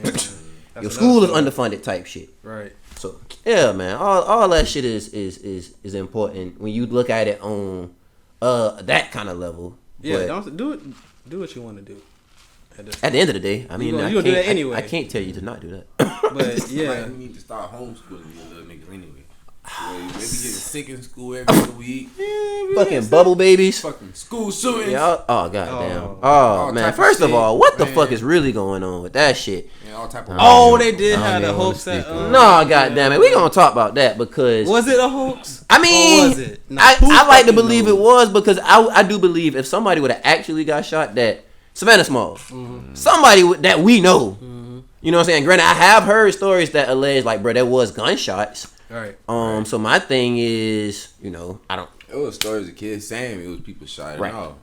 your school is underfunded type shit. Right. So yeah, man, all that shit is important when you look at it on that kind of level. Yeah. But Don't do it. Do what you want to do. at the end of the day, I mean, gonna I do that can't- anyway. I can't tell you to not do that. But yeah. Like, we need to start homeschooling you little niggas anyway. They be getting sick in school every other week. Fucking bubble babies. Fucking school shootings. Yeah, oh goddamn. Oh. Oh man. type of First of shit, all, what the man. fuck is really going on with that shit? And all type of Oh, they did I have don't the even wanna hoax at. speak on No, goddamn it. We gonna talk about that because Was it a hoax? I mean, Or was it? Nah, I who like to fucking believe knows? it was because I do believe if somebody would have actually got shot, that Savannah Smalls, somebody that we know, you know what I'm saying? Granted, I have heard stories that allege like, bro, there was gunshots. Right. So my thing is, you know, I don't, It was stories of kids saying it was people shot. Right. No.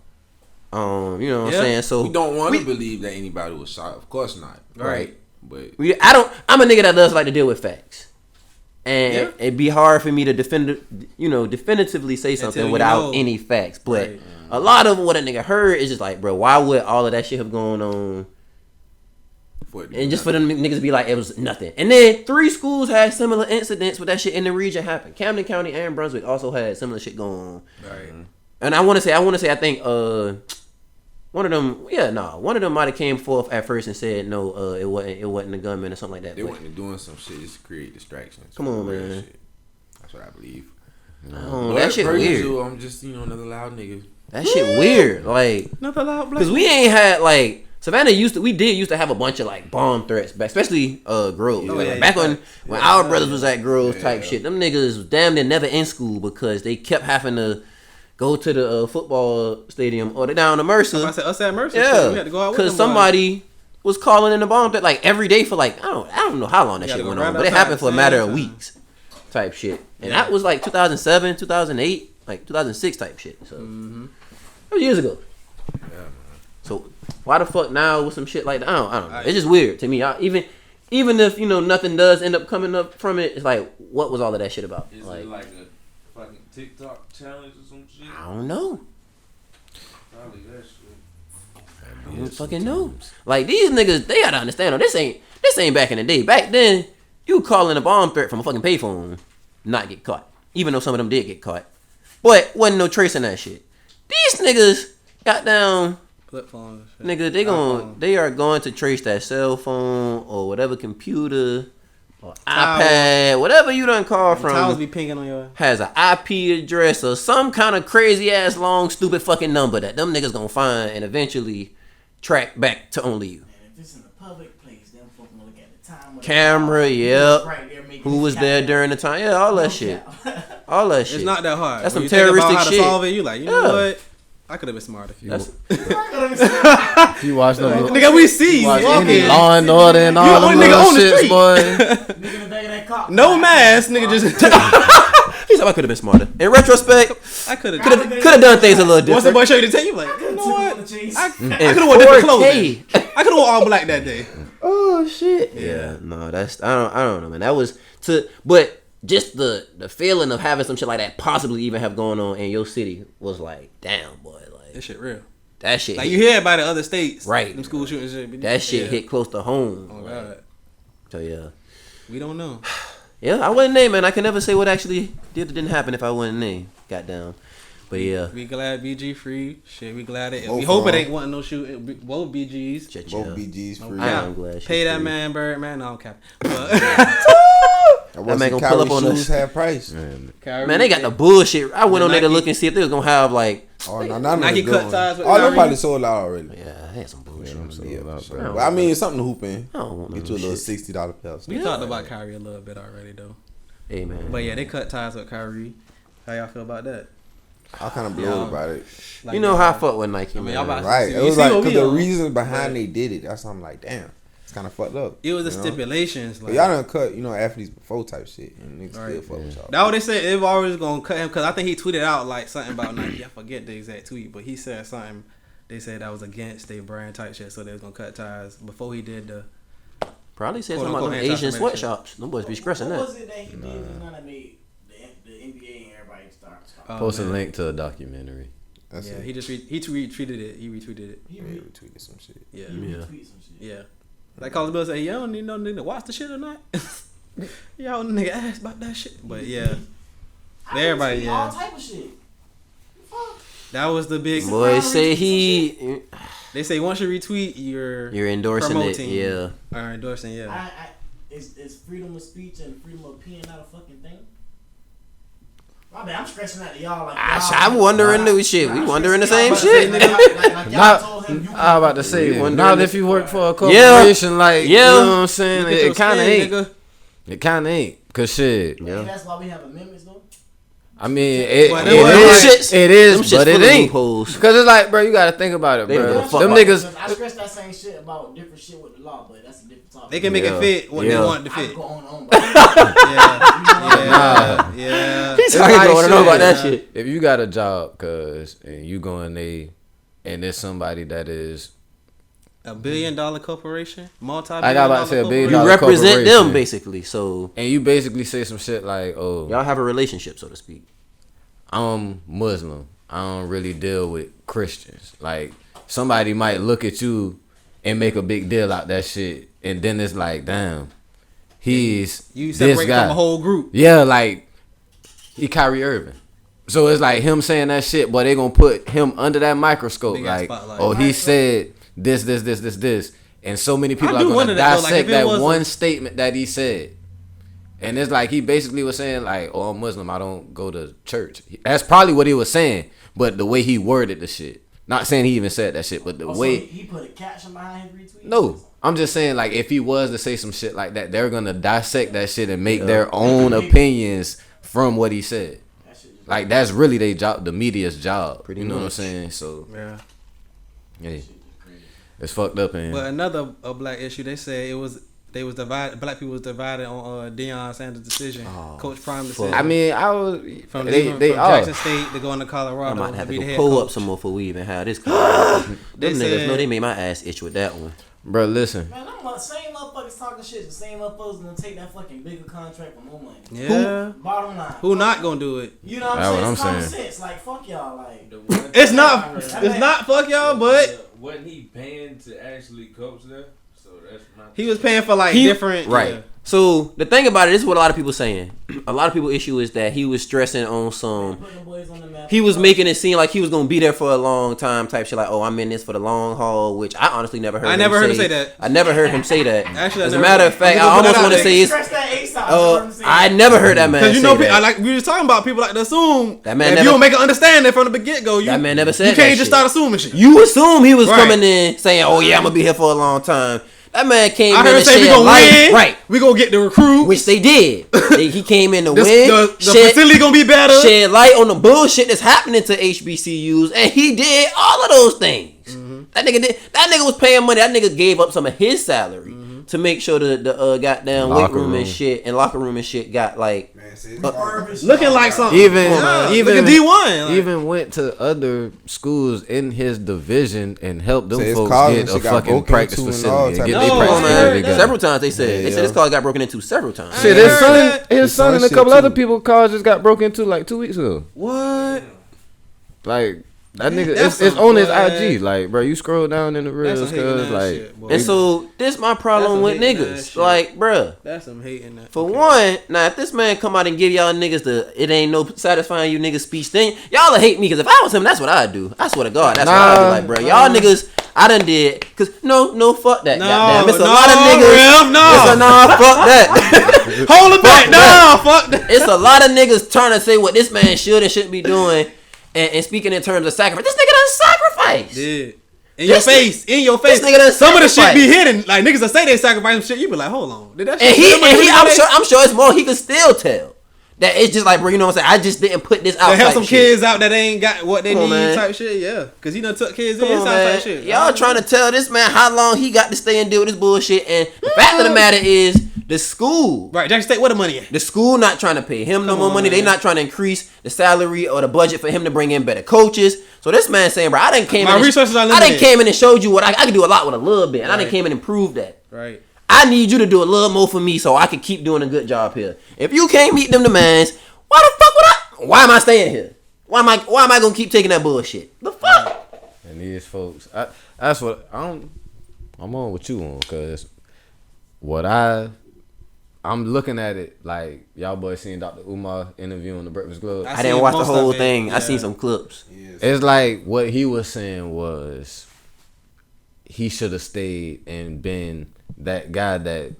you know what Yeah. I'm saying? So We don't want to believe that anybody was shot. Of course not. right. But I'm a nigga that does like to deal with facts. And Yeah. it'd be hard for me to definitively say something you without know. any facts. But Right. a lot of what a nigga heard is just like, bro, why would all of that shit have gone on? And just for them niggas to be like, it was nothing. And then 3 schools had similar incidents with that shit in the region happen. Camden County and Brunswick also had similar shit going on. Right. And I want to say, I think one of them might have came forth at first and said no, it wasn't a gunman or something like that. they But wasn't doing some shit just to create distractions. Come on, Real man. shit. That's what I believe. that shit Per weird. usual, I'm just another loud nigga. That shit weird. Like, Nothing loud black. cause we ain't had like Savannah used to have a bunch of like bomb threats, especially Groves. Oh, Like, yeah, back yeah. when our brothers was at Groves type shit, them niggas was damn near never in school because they kept having to go to the football stadium or they down to Mercer. I said us at Mercer. Shit, we had to go out with because them somebody was calling in the bomb threat like every day for like I don't know how long that You shit gotta went go on, right but it outside happened for a the matter same of time. weeks, type shit. And that was like 2007, 2008, like 2006 type shit. So that was years ago. So why the fuck now with some shit like that? I don't know. It's just weird to me. Even if nothing does end up coming up from it, it's like what was all of that shit about? Is Like it like a fucking TikTok challenge or some shit? I don't know. Probably that shit. I don't fucking know. Like these niggas, they gotta understand. This ain't back in the day. Back then, you calling a bomb threat from a fucking payphone, not get caught. Even though some of them did get caught, but wasn't no tracing that shit. These niggas got down. Flip phone. Nigga, they are going to trace that cell phone or whatever computer or Tower. iPad, whatever you done call Towels from, be pinging on your. has an IP address or some kind of crazy ass long stupid fucking number that them niggas gonna find and eventually track back to only you. And if it's in a public place, them folk gonna look at the time. Camera, Who's yep. right there making Who was this there count. during the time? Yeah, all that shit. All that shit. It's not that hard. That's When some you think about terroristic how to shit. solve it, you like, you know Yeah. what? I could have been smart if you. That's, You watch them. Nigga, we see. Watch Walking. any Law and Order and all them only nigga little on the shits, street. boy. Nigga in the back of that car. No mask, nigga. Just he said I could have been smarter. In retrospect, I could have. could have done things a little Once the different. boy show you the tape, you like, you know what? I In could have worn different 4K. clothing. I could have worn all black that day. Oh shit. Yeah, no, that's I don't know, man. That was but just the feeling of having some shit like that possibly even have going on in your city was like, damn, boy, like That shit real. that shit. Like hit, you hear about the other states, Right. Them school shootings, shit. that shit Yeah. hit close to home. Oh like, god, so yeah, we don't know. yeah, I wasn't named, man. I can never say what actually did or didn't happen if I wasn't named. Goddamn. But yeah, We glad BG free. Shit, we glad it. Both We hope of it 'em. ain't wanting no shooting. Both BGs. shit, Both yeah. BGs free. I am glad. Pay shit that free. man, Bird man. No, I'm capping. That man wasn't gonna pull up Kyrie on that shoes shit. had price. Kyrie, Man, they got the bullshit. I went The on there to Nike- look and see if they was gonna have like, Oh, no, none Nike of the cut good ties ones. with Oh, them Kyrie. probably sold out already. yeah, I had some bullshit. Yeah, for I sure. don't But I mean, it's something to hoop in. I don't want Get no you a little shit. $60 pair. We talked about Kyrie a little bit already though. Hey man. But yeah, they cut ties with Kyrie. How y'all feel about that? I kind of blew about it. Like, You know how I fuck with Nike, I mean, man. y'all about- Right. See, It you was see like, what because we the on. reason behind Right. they did it, that's why I'm like, damn. It's kind of fucked up. It was the you know? stipulations. But Like, y'all done cut, athletes before type shit. And niggas still Right. fuck with y'all. that what they said. They were always gonna cut him because I think he tweeted out like something about Nike. I forget the exact tweet, but he said something. They said that was against their brand type shit, so they was gonna cut ties before he did the. Probably said Quote, something about unquote, them Asian anti-Semitic sweatshops. Them boys be stressing What that. was it that he did just now that made the NBA and everybody start? Post a man. link to a documentary. That's Yeah, it. he just retweeted it. He retweeted it. He Yeah, re- retweeted some shit. Yeah, he Yeah. retweeted some shit. yeah. Like Carlos Bill said, y'all don't need no nigga to watch the shit or not. Y'all nigga ask about that shit. But yeah, I Everybody, retweet yeah. all type of shit. Fuck. that was the big. Boys say he, They say once you retweet, you're endorsing promoting, it. Yeah. or endorsing. Yeah. Is freedom of speech and freedom of opinion not a fucking thing? My bad, I'm stretching out to y'all like I'm wondering new shit. We wondering the same shit. Like y'all told him you I was about to say, wondering not if you work for a corporation, like, you know what I'm saying? It kind of ain't. Nigga. It kind of ain't. Cause shit. Maybe that's why we have amendments though. I mean, Them it is, shits but it full of ain't. loopholes. Cause it's like, bro, you gotta think about it, They don't bro. give a fuck Them about niggas. I stress that same shit about different shit with the law, but that's a different topic. They can make it fit what they want it to I fit. go on. Yeah. He's It's talking like going to know shit, about that shit. If you got a job, cause and you going and there's somebody that is. $1 billion corporation, multi-billion I got about to say $1 billion You dollar represent them corporation. basically, so And you basically say some shit like, "Oh, y'all have a relationship, so to speak. I'm Muslim. I don't really deal with Christians." Like somebody might look at you and make a big deal out that shit, and then it's like, damn, he's You this separate guy. from a whole group. Yeah, like he Kyrie Irving. So it's like him saying that shit, but they gonna put him under that microscope. Big ass Like, spotlight. oh, he said this, and so many people I are do gonna wonder that, though, like, dissect if it that was one statement that he said. And it's like he basically was saying like, "Oh, I'm Muslim. I don't go to church." That's probably what he was saying, but the way he worded the shit. Not saying he even said that shit, but the way he put a caption behind his retweet. no, I'm just saying like if he was to say some shit like that, they're gonna dissect that shit and make their own opinions from what he said. Like that's really their job, the media's job. Pretty you know much. what I'm saying? So Yeah. yeah, it's fucked up. And But another black issue, they say they was divided. Black people was divided on Deion Sanders' decision, Coach Prime decision. I mean, I was from they from are. Jackson State to go into Colorado. I might have to be the go head pull coach. up some more before we even have this conversation. They Them niggas said- know they made my ass itch with that one. Bro, listen. Man, I'm same motherfuckers talking shit. The same motherfuckers gonna take that fucking bigger contract for more money. Yeah. Bottom line. Who not gonna do it? You know what That's I'm what saying? I'm It's common saying. sense. Like fuck y'all. Like It's not fuck y'all, but wasn't he paying to actually coach there? So that's my. he was paying for like He- different. Right. Yeah. So the thing about it, this is what a lot of people saying. A lot of people issue is that he was stressing on some. putting the boys on the map. He was making it seem like he was gonna be there for a long time, type shit. Like, oh, I'm in this for the long haul, which I honestly never heard. I never heard him say that. I never heard him say that. Actually, I as a never- matter of fact, I I'm gonna put almost that want out to there. say it's. Stress that ASAP. I never heard that man Because you say know, that. like we was talking about, people like to assume That man if never- you don't make an understanding from the get go, That man never said you can't that just shit. start assuming shit. You assume he was Right. coming in saying, "Oh yeah, I'm gonna be here for a long time." That man came I in heard him and say we shed gonna light, win, right? We gonna get the recruit. Which they did. He came in to the win. the shed, facility gonna be better. shed light on the bullshit that's happening to HBCUs, and he did all of those things. Mm-hmm. That nigga did. That nigga was paying money. That nigga gave up some of his salary to make sure the goddamn weight Locker room and room. shit and locker room and shit got like. Man, see, Looking like something. Even look at D1. Like, even went to other schools in his division and helped them Say his folks college get a shit got fucking broken practice into and all facility and type get of their shit. practice No, facility man, together. Several times they said Yeah, they said yeah. this college got broken into several times. Shit, I his heard son, that. his son and a shit couple too. other people colleges got broke into like 2 weeks ago. what? Like that Man, nigga, that's it's some on his boy. IG. Like, bro, you scroll down in the That's reels, some hating cause ass like, shit, boy. And so this my problem That's with some hating ass niggas. shit. Like, bruh. That's some hating that. For one, now if this man come out and give y'all niggas the it ain't no satisfying you niggas speech thing, y'all will hate me because if I was him, that's what I'd do. I swear to God, that's what I'd be like, bro. Y'all niggas, I done did because no, fuck that. No, goddamn, it's a no, lot of niggas. Rev, no. It's a fuck that. Hold it back. Fuck No, fuck that. It's a lot of niggas trying to say what this man should and shouldn't be doing, and speaking in terms of sacrifice. This nigga done sacrifice. Yeah. In your This face, in your face. this nigga done Some of the shit sacrificed. be hidden. Like niggas that say they sacrifice some shit, you be like, hold on, did that shit? And he, really I'm sure it's more he could still tell. That it's just like, bro, you know what I'm saying? I just didn't put this out. to help type some shit. kids out that ain't got what they Come on, need man. type shit. Yeah, because he done took kids in Come on, type man. shit. Y'all trying to tell this man how long he got to stay and deal with this bullshit. And the fact of the matter is, the school, Right, Jackson State, where the money at? the school not trying to pay him no Come more on, money. They man. not trying to increase the salary or the budget for him to bring in better coaches. So this man saying, bro, I done came My in. resources are I done limited. came in and showed you what I can do a lot with a little bit, and I done Right. came in and proved that. Right. I need you to do a little more for me so I can keep doing a good job here. If you can't meet them demands, why the fuck would I? Why am I staying here? Why am I gonna keep taking that bullshit? The fuck? and these folks, that's what I'm on with you on, cause what I'm looking at it like y'all boys seen Dr. Umar interview on the Breakfast Club. I didn't seen watch the most whole of it, thing. I yeah. seen some clips. It's like what he was saying was he should have stayed and been that guy that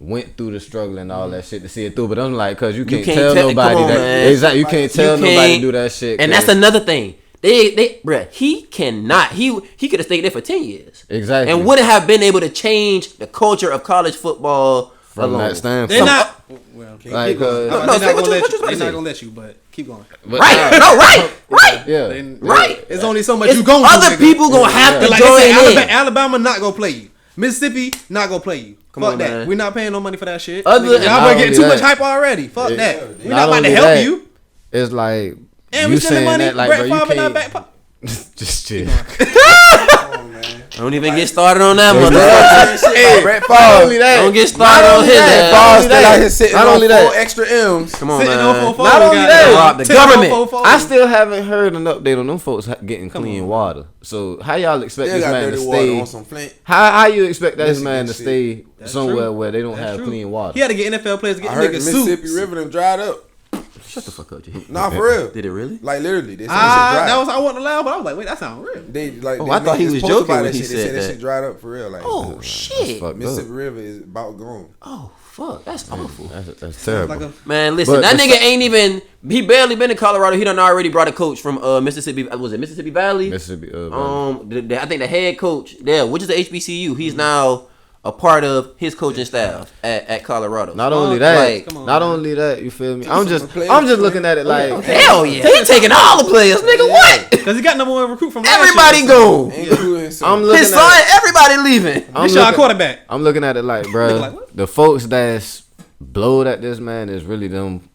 went through the struggle and all that shit to see it through. But I'm like, cause you can't can't tell tell- nobody come on, that. man. Exactly, you can't tell nobody to do that shit. And 'cause- that's another thing. Bruh, he cannot. He could have stayed there for 10 years. Exactly. And wouldn't have been able to change the culture of college football from alone. that standpoint. They're not. Well, Like, they're No, not say what gonna you- let what you you. They're say. not gonna let you. But keep going. But Right. No, right. Yeah. Right. It's only so much It's you going other people gonna have to Like join they say, in. Alabama not gonna play you. Mississippi not gonna play you. Come Fuck on, that. man. We're not paying no money for that shit. Other- Nigga, y'all Not been getting only too much that. hype already. Fuck that. We're Not not about to only help that, you. It's like And you we sending saying money. that, like, Brett bro, you Favre in our can't back pocket. just chill. Don't even get started on that Hey, motherfucker. Brett not Favre. only that, Don't get started not on only his that, ass. not Favre only still out that, here sitting not on only 4 that, extra M's. Come on, Sitting man. on 4-4. Not only that, Rob the Sitting on government. 4-4. I still haven't heard an update on them folks getting clean water. So how y'all expect Still this got man to dirty water stay? on some Flint. How you expect this Michigan man to shit. stay That's somewhere true. where they don't That's have true. clean water? He had to get NFL players to get I heard the niggas Mississippi suits. River done dried up. Shut the fuck up, G. Nah, for real. Did it really? Like literally, they said that shit dried. That was I wasn't allowed, but I was like, wait, that sounds real. They like. Oh, they I thought he niggas was posted joking about when that he shit. They said said that that. shit dried up for real. Like, Oh shit. fucked Mississippi up. River is about gone. Oh fuck. That's awful. That's terrible. Like a, Man, listen, But that the nigga ain't even. He barely been in Colorado. He done already brought a coach from Mississippi. Was it Mississippi Valley? Mississippi. I think the head coach there, which is the HBCU. He's now a part of his coaching staff at Colorado. Not only that, Like, come on, not man. only that, you feel me? some players, I'm just looking at it like, hell yeah, he taking all the players, nigga. What? Cause he got number one recruit from last Everybody year. go. Including some. I'm looking His at son, it, everybody leaving. I'm This y'all looking, quarterback. I'm looking at it like, Nigga bro, like, what? the folks that's blowed at this man is really them.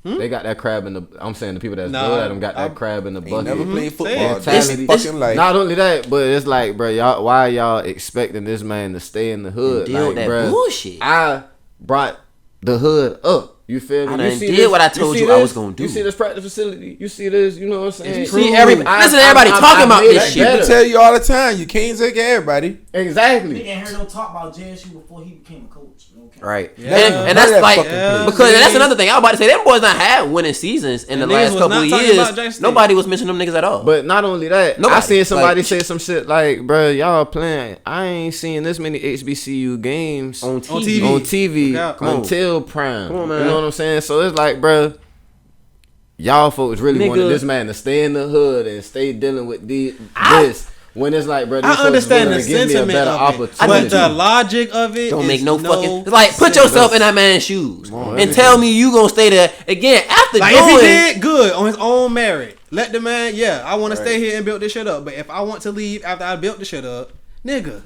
They got that crab in the. I'm saying the people that's Nah, blowed at him got that crab in the Ain't bucket. never played football. Say it. That's It's- fucking like. Not only that, but it's like, bro, y'all, why y'all expecting this man to stay in the hood? Deal Like, with that bruh, bullshit. I brought the hood up. You feel me? I You done see did this- what I told see you I this? was gonna do. You see this practice facility? You see this? You know what I'm saying? See, everybody talking about made this that shit. I better. tell you all the time, you can't take everybody. Exactly. Nigga ain't heard no talk about JSU before he became a coach. Okay. Right. Yeah. And that's None of that like, fucking Yeah. place. because that's another thing. I was about to say, them boys not had winning seasons in the And niggas last was couple not of talking years. about Jackson State. Nobody was mentioning them niggas at all. But not only that, Nobody. I seen somebody Like- say some shit like, bro, y'all playing. I ain't seen this many HBCU games on On TV. TV. on TV Yeah. Come on. until prime. Come on, man. You know what I'm saying? So it's like, bro, y'all folks really Nigga. wanted this man to stay in the hood and stay dealing with this. When it's like, bro, these I folks understand the willing to give me a sentiment better of it, opportunity. but the logic of it Don't make is no fucking. It's like, put sense. yourself in that man's shoes and tell me you gonna stay there again after Like doing. if he did good on his own merit, let the man. Yeah, I want to stay here and build this shit up. But if I want to leave after I built the shit up, nigga,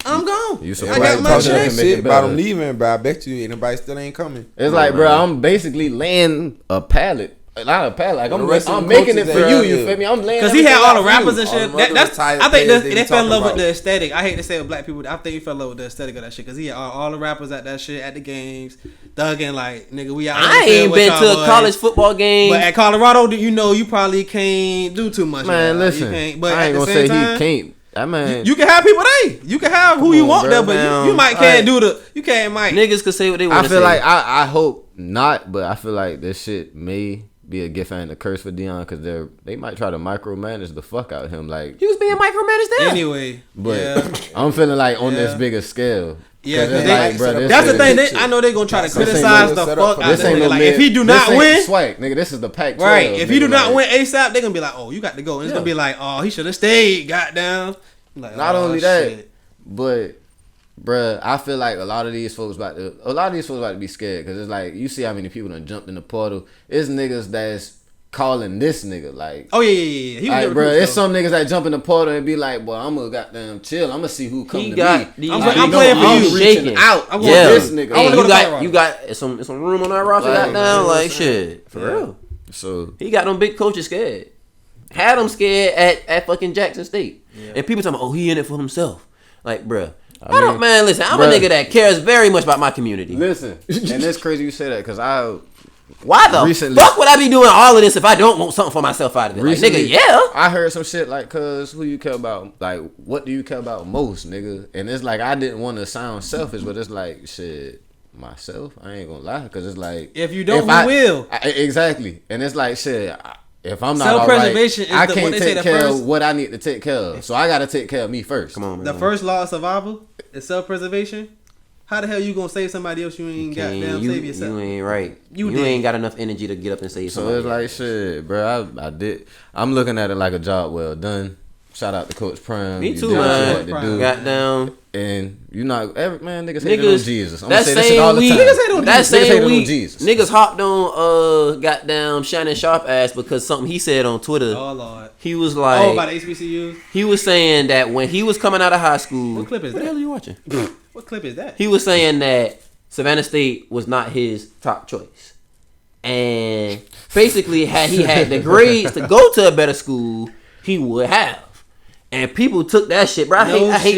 I'm gone. You I surprised got Everybody my talking shit. that shit. Make it shit about better. him leaving, but I bet you anybody still ain't coming. It's like, bro, I'm basically laying a pallet. Not a pallet. Like, The rest of I'm the making it coaches for that you. you You do. feel me? I'm laying. Cause he had everything all the out for you. rappers and All shit. them That, other that's retired I think players they they be fell in love talking with the about. aesthetic. I hate to say with black people. I think he fell in love with the aesthetic of that shit. Cause he had all the rappers at that shit at the games, thugging like nigga. We out. I in the field ain't with been y'all to a boys. college football game. But at Colorado, you know, you probably can't do too much. Man, of that. listen. You can't, but I at ain't the gonna same say time, he can't. That man. You can have people there. You can have who you on, want bro. there, but you might can't Alright. do the. You can't might. Niggas could say what they want I to feel say. like I hope not, but I feel like this shit may be a gift and a curse for Dion because they might try to micromanage the fuck out of him. Like, he was being micromanaged there. Anyway, but yeah. I'm feeling like on this Yeah. bigger scale. Yeah, 'Cause it's they- like, bro, this That's the is- thing. I know they're gonna try to This ain't criticize no the setup fuck for out This this ain't nigga. no Like mid- if he do this not ain't win, swag, nigga. This is the Pac-12. right? If he do nigga, not like- win ASAP, they're gonna be like, "Oh, you got to go." And it's gonna be like, "Oh, he should have stayed." Goddamn. Like, Not oh, only that, shit. but bruh, I feel like a lot of these folks about to be scared because it's like you see how many people done jumped in the portal. It's niggas that's calling this nigga like. Oh yeah. He was Like, getting bro, recruits, it's though. some niggas that jump in the portal and be like, "Boy, I'm gonna goddamn chill. I'm gonna see who come He to got me." these I'm big playing for arms you. shaking. Reaching out. I'm Yeah, going this to- nigga. I wanna go to Colorado. you got some room on that roster Like, right now. you know what I'm Like saying? shit, for real. So He got them big coaches scared. Had them scared at fucking Jackson State. And people talking, oh, he in it for himself. Like, bruh. I don't, man, listen, I'm bruh. a nigga that cares very much about my community. listen, and it's crazy you say that because Why the Recently- fuck would I be doing all of this if I don't want something for myself out of it? Like, nigga, yeah. I heard some shit like, cuz who you care about? Like, what do you care about most, nigga? And it's like, I didn't want to sound selfish, but it's like, shit, myself? I ain't gonna lie, because it's like, If you don't, I we will. exactly. And it's like, shit, if I'm not all right, Self-preservation is I the- can't what they say, take the care first- of what I need to take care of. So I got to take care of me first. Come on, man. The first law of survival is self-preservation. How the hell you gonna save somebody else? You ain't goddamn save yourself. You ain't right. You ain't got enough energy to get up and save So somebody. it's like shit, bro. I'm looking at it like a job well done. Shout out to Coach Prime. Me You too, did what you man. had to do. Goddamn. And you not every man niggas hated on Jesus. I'm gonna That say this shit all same the week, time. that Niggas same hated on week, Jesus. niggas hopped on goddamn Shannon Sharp ass because something he said on Twitter. Oh Lord. He was like, about the HBCUs. he was saying that when he was coming out of high school. What clip is What the that? hell are you watching? What clip is that? He was saying that Savannah State was not his top choice, and basically, had he had the grades to go to a better school, he would have. And people took that shit, bro. I hate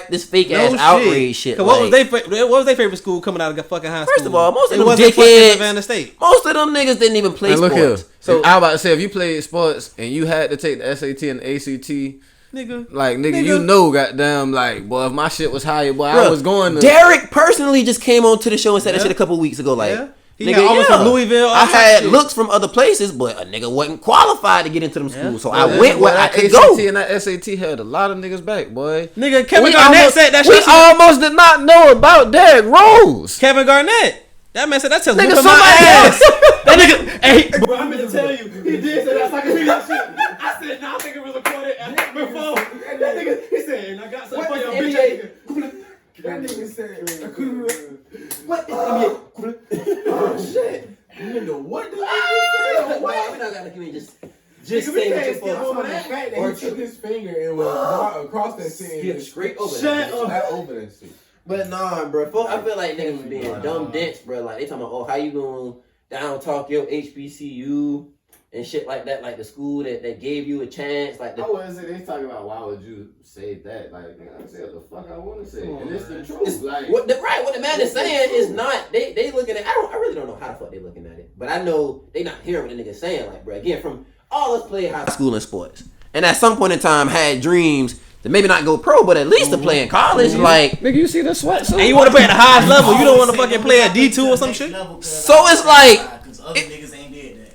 this fake ass outrage shit. What was their favorite school coming out of fucking high school? First of all, most of it them wasn't fucking dickheads, Savannah State. most of them niggas didn't even play And look sports. here. So I was about to say if you played sports and you had to take the SAT and the ACT, nigga, you know, goddamn, like, boy, if my shit was higher, boy, I was going to. Derek personally just came on to the show and said that shit a couple weeks ago. Like, he got offers from Louisville. I had looks from other places, but a nigga wasn't qualified to get into them schools, so I went where I could go. And that SAT held a lot of niggas back, boy. Nigga, Kevin Garnett said that shit. We almost did not know about Derrick Rose. Kevin Garnett. That man said that tells Nigga, whooping somebody my ass. That nigga, hey, Bro, I meant to tell you, he did say that so I could hear that shit. I said, nah, I think it was recorded before. That nigga, he said, and I got something for your bitch ass. That nigga said, what? Oh, shit. Nigga, what did I say? Why we not gotta give me just Just say what say you skip over that fact that he took his finger and was across that shit and straight over shut up. Not over that shit. But nah, bro. I feel like niggas was being dumb dense, bro. Like they talking about, oh, how you gonna down talk your HBCU and shit like that, like the school that gave you a chance, like the. How was it? They talking about why would you say that? Like, I said what the fuck I want to say, and it's the truth. Like, what the man is saying is not. They looking at. I really don't know how the fuck they looking at it, but I know they not hearing what the nigga's saying. Like, bro, again, from all us played high school and sports, and at some point in time had dreams to maybe not go pro, but at least to play in college. Like, nigga, you see the sweat? So And you want to play at the highest level. You don't want to fucking play at D2 or some shit. so it's like.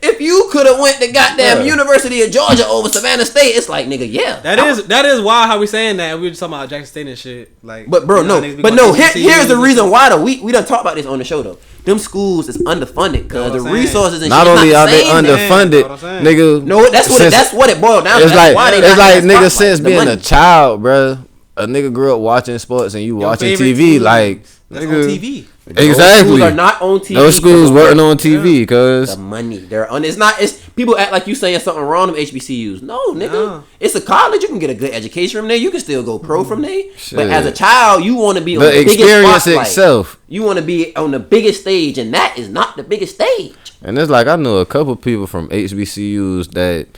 If you could have went to goddamn University of Georgia over Savannah State, it's like, nigga, yeah. That is why how we saying that. We were just talking about Jackson State and shit. Like, but bro, here's the reason why though. We done talked about this on the show though. Them schools is underfunded because the resources and not shit only not are they the same underfunded, nigga. No, that's what it boiled down to. It's That's like why they it's not like in the nigga spotlight. since The being money. a child, bro. A nigga grew up watching sports and you watching favorite TV, team like that's nigga. on TV. Those Exactly. schools are not on TV. Those schools weren't on TV, cause the money they're on. It's people act like you saying something wrong with HBCUs. No, nigga, No. it's a college. You can get a good education from there. You can still go pro from there. Shit. But as a child, you want to be on the the biggest experience spotlight. itself. You want to be on the biggest stage, and that is not the biggest stage. And it's like I know a couple people from HBCUs that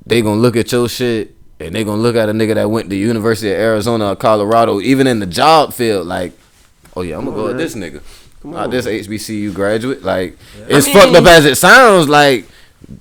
they gonna look at your shit and they gonna look at a nigga that went to University of Arizona or Colorado, even in the job field, like, oh yeah, I'm gonna go with this nigga. This HBCU graduate, like, it's fucked up as it sounds, like,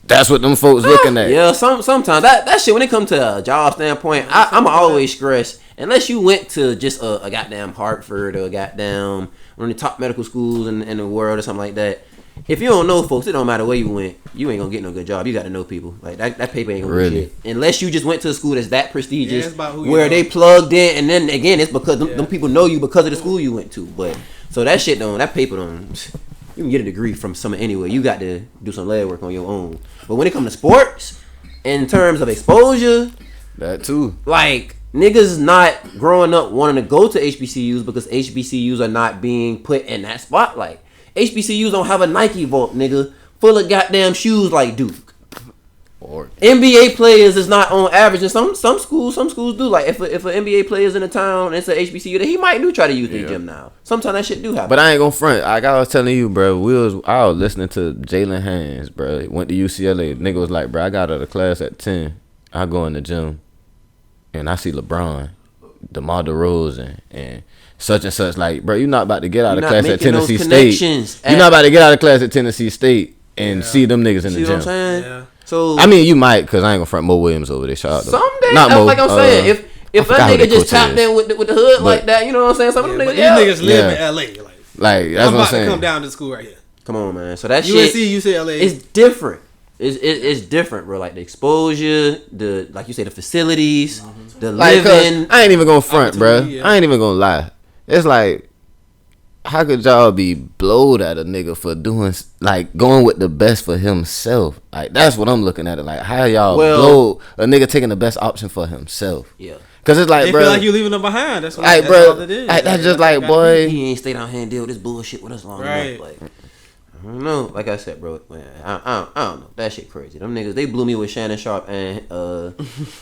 that's what them folks looking at. Yeah, sometimes that shit when it comes to a job standpoint, I'm always stressed. Unless you went to just a goddamn Hartford or a goddamn one of the top medical schools in the world or something like that. If you don't know folks, it don't matter where you went, you ain't gonna get no good job. You got to know people. Like that paper ain't gonna do shit. Unless you just went to a school that's that prestigious, where they plugged in, and then again, it's because them people know you because of the school you went to. But so that shit that paper don't. You can get a degree from somewhere anywhere. You got to do some leg work on your own. But when it comes to sports, in terms of exposure, that too. Like niggas not growing up wanting to go to HBCUs because HBCUs are not being put in that spotlight. HBCUs don't have a Nike vault, nigga, full of goddamn shoes like Duke. Or NBA players is not on average, and some schools do. Like if an NBA player's in a town, it's an HBCU, that he might do try to use their gym now. Sometimes that shit do happen. But I ain't gonna front. Like I was telling you, bro, I was listening to Jalen Haynes, bro. Went to UCLA. Nigga was like, bro, I got out of class at 10. I go in the gym, and I see LeBron, DeMar DeRozan, and such and such. Like, bro, you not about to get out of class at Tennessee State. You're not about to get out of class at Tennessee State and see them niggas in the gym. What I'm saying? Yeah. So I mean, you might, cause I ain't gonna front Mo Williams over this. Shout out someday, not Mo, like I'm saying, if that nigga just tapped in with the hood like that, you know what I'm saying? Some of them niggas live in LA. Like that's I'm what I'm about saying. to come down to school right here. Come on, man. So that UNC, shit, UCLA, it's different. It's different, bro. Like the exposure, like you say, the facilities, the like, living. I ain't even gonna front, bro. I ain't even gonna lie. It's like how could y'all be blowed at a nigga for doing like going with the best for himself? Like that's what I'm looking at it. Like how y'all blow a nigga taking the best option for himself? Yeah. Cause it's like, they bro, feel like you leaving them behind. That's what. Like, that's bro, all it is. like, that's just like, boy. He ain't stay down here and deal with this bullshit with us long enough. Like, I don't know. Like I said, bro, man, I don't know. That shit crazy. Them niggas, they blew me with Shannon Sharp and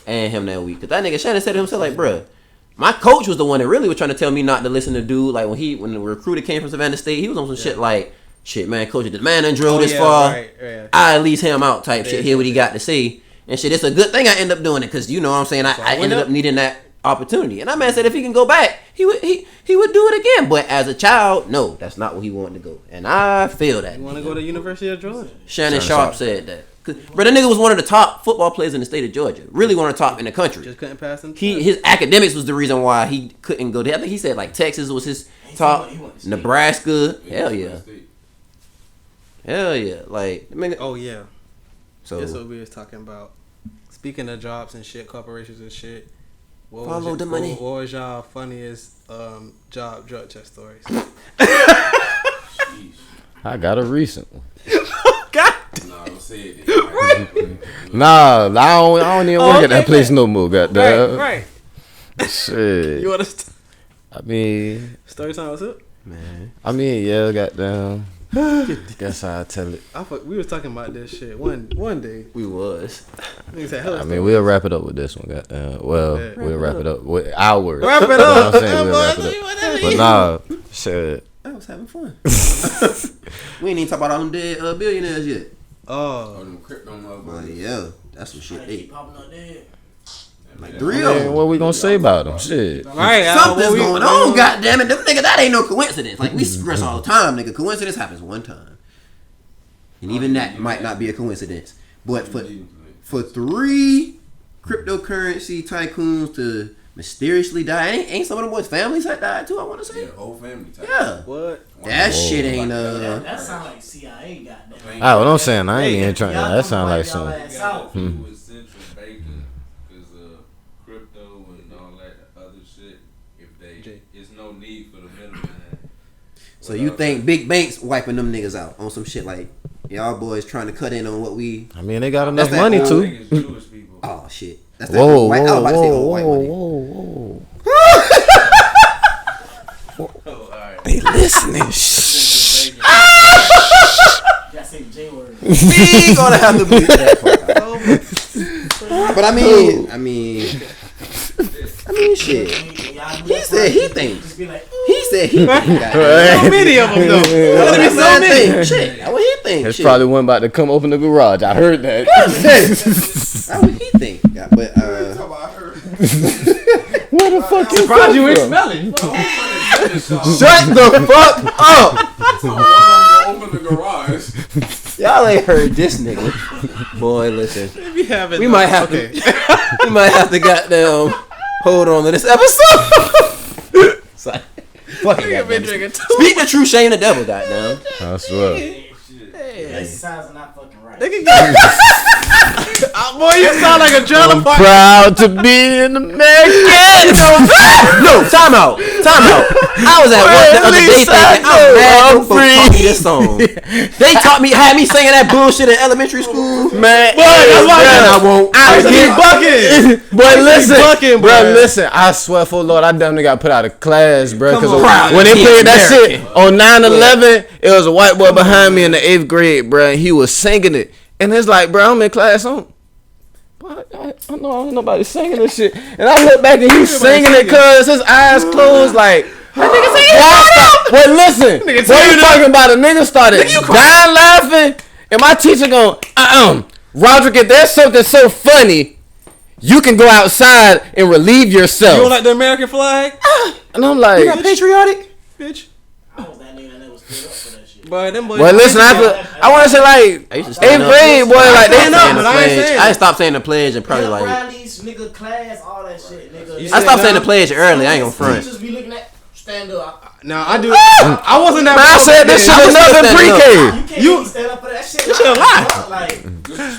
him that week. Cause that nigga Shannon said to himself, like, bro, my coach was the one that really was trying to tell me not to listen to dude. Like when the recruiter came from Savannah State, he was on some shit like, shit, man, coach, the man done drove this far. Right. I at least him out type shit. Hear what he got to say and shit. It's a good thing I end up doing it because you know what I'm saying. I ended up needing that opportunity, and that man said if he can go back, he would do it again. But as a child, no, that's not where he wanted to go, and I feel that. You want to go to the University of Georgia? Shannon Sharp said that. Bro, that nigga was one of the top football players in the state of Georgia. Really one of the top in the country. Just couldn't pass him. His academics was the reason why he couldn't go there. I think he said like Texas was his top, Nebraska. Hell yeah. Like, oh yeah. So that's what we was talking about. Speaking of jobs and shit, corporations and shit. Follow the money. What was y'all funniest job drug test stories? I got a recent one. God. Nah, don't say it. Nah, I don't even work at that place no more. Goddamn. Right. Shit. You want to? I mean, story time was it? Man. I mean, yeah, goddamn. Guess I'll tell it. We was talking about this shit one day. We was. I mean, we'll wrap it up with this one. We'll wrap it up with our words. Wrap it You know up. what I'm saying? We'll wrap it up. But nah, shit. I was having fun. We ain't even talk about all them dead billionaires yet. Oh, them crypto motherfuckers. Well, yeah, that's some shit. They popping up there. like 3 of them. What we gonna say about them? Shit. right. Something's going on, goddamn it. Them nigga, that ain't no coincidence. Like we stress all the time, nigga. Coincidence happens one time, and even that might not be a coincidence. But for 3 cryptocurrency tycoons to mysteriously die, ain't some of them boys' families that died too? I want to say. Yeah, whole family type. Yeah. What? That shit ain't That sound like CIA, goddamn. What I'm saying, I ain't even trying. That sound like some. With central banking, because crypto and all that other shit, it's no need for the middleman. So you think big banks wiping them niggas out on some shit like y'all boys trying to cut in on what we? I mean, they got enough That's that money old too. Jewish people. Oh shit! That's that old white. I was about to say old white money. Whoa. Oh, all right. They listening. Gotta say the J word. We gonna have to bleep that part out. But I mean, shit. He said he thinks. He said he thinks. So many of them though. There's gonna be so many. Shit, that's what he thinks. It's probably one about to come open the garage. I heard that. That's what he thinks. Yeah, but Where the fuck you Surprised you ain't from? smell it. shut the fuck up. Open the garage. Y'all ain't heard this nigga. Boy, listen. We might have to. We might have to goddamn hold on to this episode. Sorry. Fucking goddamn. Speak the truth, shame the devil. Goddamn. I swear. Exercise not fucking right. Boy, you sound like a trailer park. Proud to be an American. No, time out. I was at work the other day thinking I'm mad for taught me this song. They had me singing that bullshit in elementary school. Man, I won't. I keep bucking. Boy, listen, bucking, bro. boy. Listen, I swear for Lord, I definitely got put out of class, bro. Come Because on. when they He played that American. shit on 9/11, it was a white boy behind me in the 8th grade, bro. And he was singing it, and it's like, bro, I'm in class. I know nobody singing this shit, and I look back and he's singing it cause his eyes closed, like. That nigga saying, well, listen. What you talking about? A nigga started dying laughing, and my teacher going, Roderick, if there's something so funny, you can go outside and relieve yourself. You don't like the American flag? And I'm like, You got patriotic, Bitch. I was that nigga that never stood up for that shit. Boy, them boys. well, listen, I want to say like I used to 8th stand up. grade, boy, like they stand up, but I ain't saying. I stopped saying the pledge and probably like rallies, nigga, class, all that shit, nigga. You I stopped saying the pledge early. I ain't gonna front. Teachers be looking at stand up. Now I do. I wasn't that. Man, I said this shit enough in pre-K. You can't even stand up for that shit. shit a lie. Like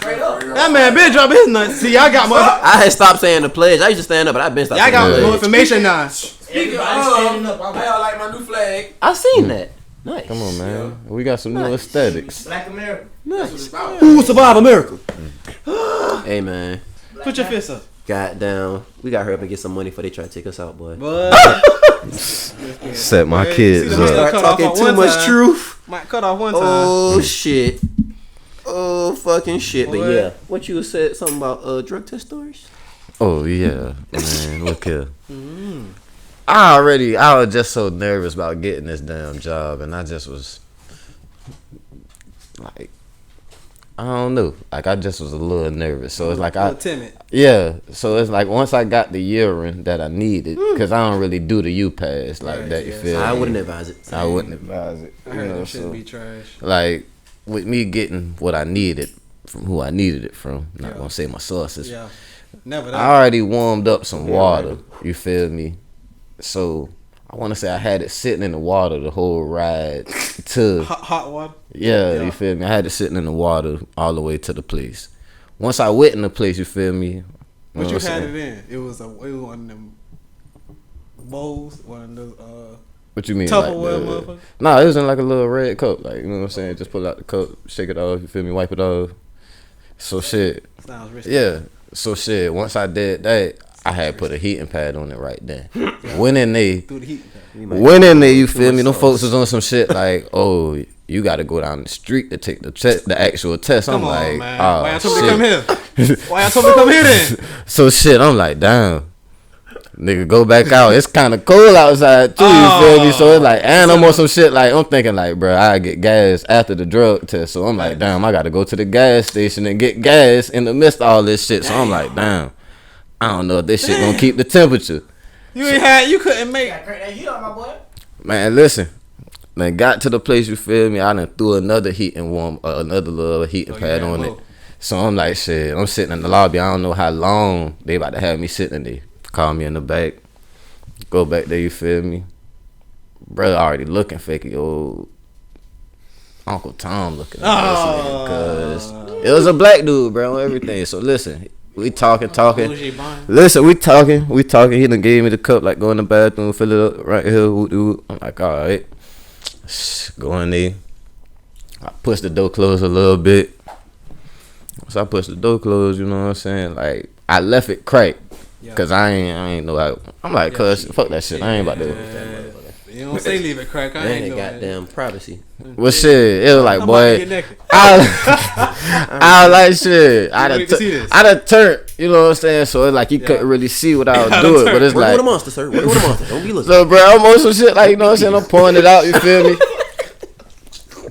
straight up. That man been dropping his nuts. See, y'all got more. I had stopped saying the pledge. I used to stand up, but I've been stopped. Y'all got saying the more pledge. information now. Speaking Everybody standing up. of, I like my new flag. I seen that. Nice. Come on, man. We got some new aesthetics. Black America. That's what it's about. Who will survive America? Hey man, Put your fist up. goddamn, we got to hurry up and get some money before they try to take us out, boy. But Set my kids See the up. man Start cut off talking on too one much time. truth. Might cut off one time. Oh shit. Oh fucking shit. But Boy. yeah, what you said something about drug test stories? Oh yeah, man. Look here. I was just so nervous about getting this damn job, and I just was like, I don't know, like I just was a little nervous. So it's like a little timid. yeah. So it's like once I got the urine that I needed, because I don't really do the U-Pass like Right, that. You yeah. feel? I me? wouldn't advise it. I wouldn't advise it. I You heard know, that shit so be trash. like with me getting what I needed from who I needed it from. Not gonna say my sources. Yeah. Never that. I already warmed up some water. You feel me? So I want to say I had it sitting in the water the whole ride to Hot water. yeah. You feel me? I had it sitting in the water all the way to the place. Once I went in the place, you feel me? What you had it in? It was one of them bowls, one of those What you mean? Tupperware motherfucker. Nah, it was in like a little red cup. Like, you know what I'm saying? Just pull out the cup, shake it off. You feel me? Wipe it off. So shit. Sounds risky. Yeah. So shit. Once I did that, I had put a heating pad on it right then. Went in there. Through the heat. Went in there, you feel me? Them folks was on some shit like, oh, you got to go down the street to take the actual test. I'm Come on, like, man. oh, Why y'all told me shit. to come here? Why y'all told me to come here then? So shit, I'm like, damn. Nigga, go back out. It's kind of cold outside too, you feel me? So it's like, and I'm on some shit like, I'm thinking like, bro, I get gas after the drug test. So I'm like, damn, I got to go to the gas station and get gas in the midst of all this shit. So I'm like, damn, I don't know if this shit gonna keep the temperature. You couldn't make. Got crack that heat up, my boy. Man, listen. Man, got to the place, you feel me? I done threw another another little heating pad on it. So I'm like, shit, I'm sitting in the lobby. I don't know how long they about to have me sitting there. Call me in the back. Go back there, you feel me? Brother already looking fake. Yo, Uncle Tom looking at us, cause it was a black dude, bro, on everything. So listen, we talking. Listen, we talking. He done gave me the cup, like, go in the bathroom, fill it up right here. I'm like, all right. Go in there. I push the door closed a little bit. So I pushed the door closed, you know what I'm saying? Like, I left it cracked. Cause I ain't know how. I'm like, cuz, fuck that shit. I ain't about to. You don't say leave it crack. I ain't know goddamn privacy. Well, shit, it was like, I'm boy, I was like, shit. I done turned, you know what I'm saying? So it's like you couldn't really see what I was doing, but it's Work like, with a monster, sir. Work with a monster. Don't be listening. so, bro, I'm on some shit like, you know what I'm saying? I'm pouring it out, you feel me?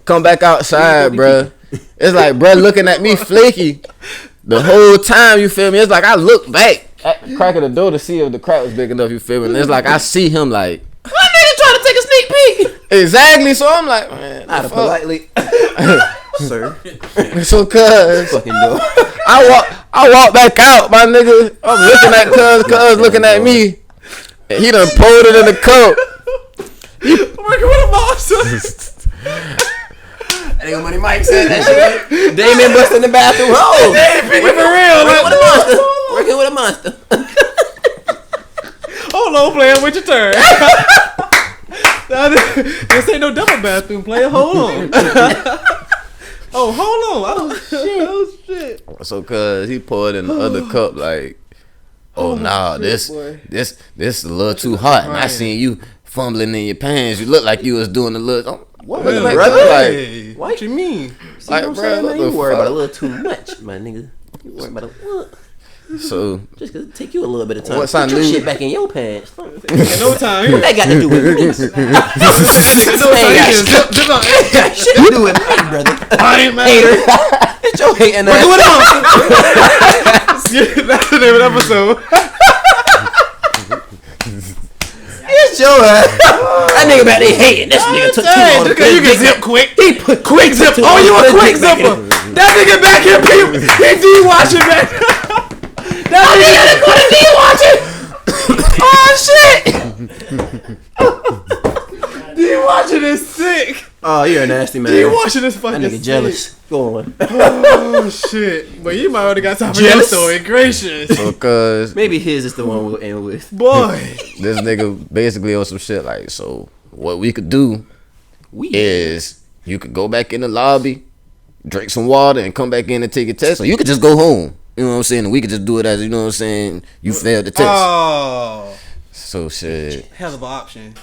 Come back outside, bro. It's like, bro, looking at me flaky the whole time, you feel me? It's like I look back at the crack of the door to see if the crack was big enough, you feel me? And it's like I see him like, My nigga trying to take a sneak peek. exactly. So I'm like, man, I'd have politely, sir. so cuz Fucking door. I walk back out, my nigga. I'm looking at cuz looking at me. And he done poured it in the cup. Working with a monster. I think Money Mike said that shit. Damien busting the bathroom. Oh, For real. working with a monster. Hold on, player. Wait your turn. This ain't no double bathroom, player. Hold on. Oh, hold on. Oh shit. So cuz he poured in the other cup like, oh nah, this is a little too hot. And I seen you fumbling in your pants. You look like you was doing a little. What, Well, brother? hey, what you mean? See Like, what I'm bro, saying, what man? the You worry about a fuck? little too much, my nigga. You worry about a what? So Just cause it take you a little bit of time. Once Put I your knew- shit back in your pants. What In no time. that got to do with me? Got shit to do with me, brother. I ain't mad. Hater. It's your hating ass. What on? That's the name of the episode. It's your ass. That nigga back there hating. This nigga took too long. to put You his can dick zip quick. He put Quick zip. too Oh, long you to a put his quick dick back zipper. in. That nigga back here, people. He D-watching back. That nigga going to D-watching. Oh, shit. D-Watching is sick. Oh, you're a nasty man. D-Watching is fucking That nigga sick. jealous. Go on. Oh shit! But you might already got time for your Jealous? story. Gracious, So, cause Maybe his is the one we'll end with. boy. this nigga basically on some shit like, so what we could do is you could go back in the lobby, drink some water, and come back in and take a test, or you could just go home. You know what I'm saying? And we could just do it as, you know what I'm saying, you failed the test. Oh, So shit, hell of an option.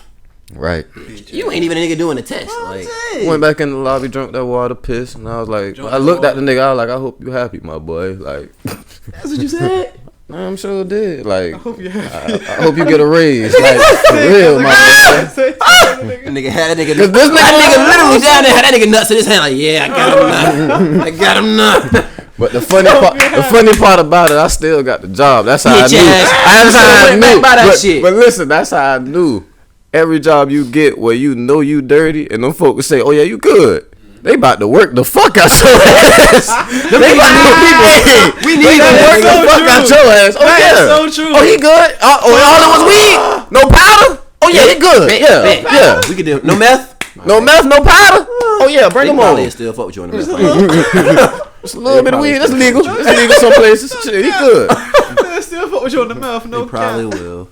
right. You ain't even a nigga doing the test. Like, Went back in the lobby, drank that water, pissed, and I was like, I looked at the nigga, I was like, I hope you happy, my boy. Like, that's what you said? I'm sure did. Like, I hope you happy. I hope you get a raise. Like, for real, my boy. That nigga had that nigga. That nigga literally down there had that nigga nuts in his hand. Like, yeah, I got him now. I got him now. But the funny part about it, I still got the job. That's how I Bitch knew. ass. That's how I Went back knew. by that shit. But listen, that's how I knew. Every job you get where you know you dirty, and them folks say, "Oh yeah, you good." They about to work the fuck out your ass. They about to people. We need They that. work the fuck out your ass. Oh That is yeah. so true. Oh he good. Oh all it was weed. No powder. Oh yeah, he good. Yeah. We could do no meth. No meth, no powder. Oh yeah, bring They him probably on. still fuck with you on the meth. It's a little bit of weed. That's legal. It's legal some places. Shit, he good. They still fuck with you on the mouth. No They probably cap. will.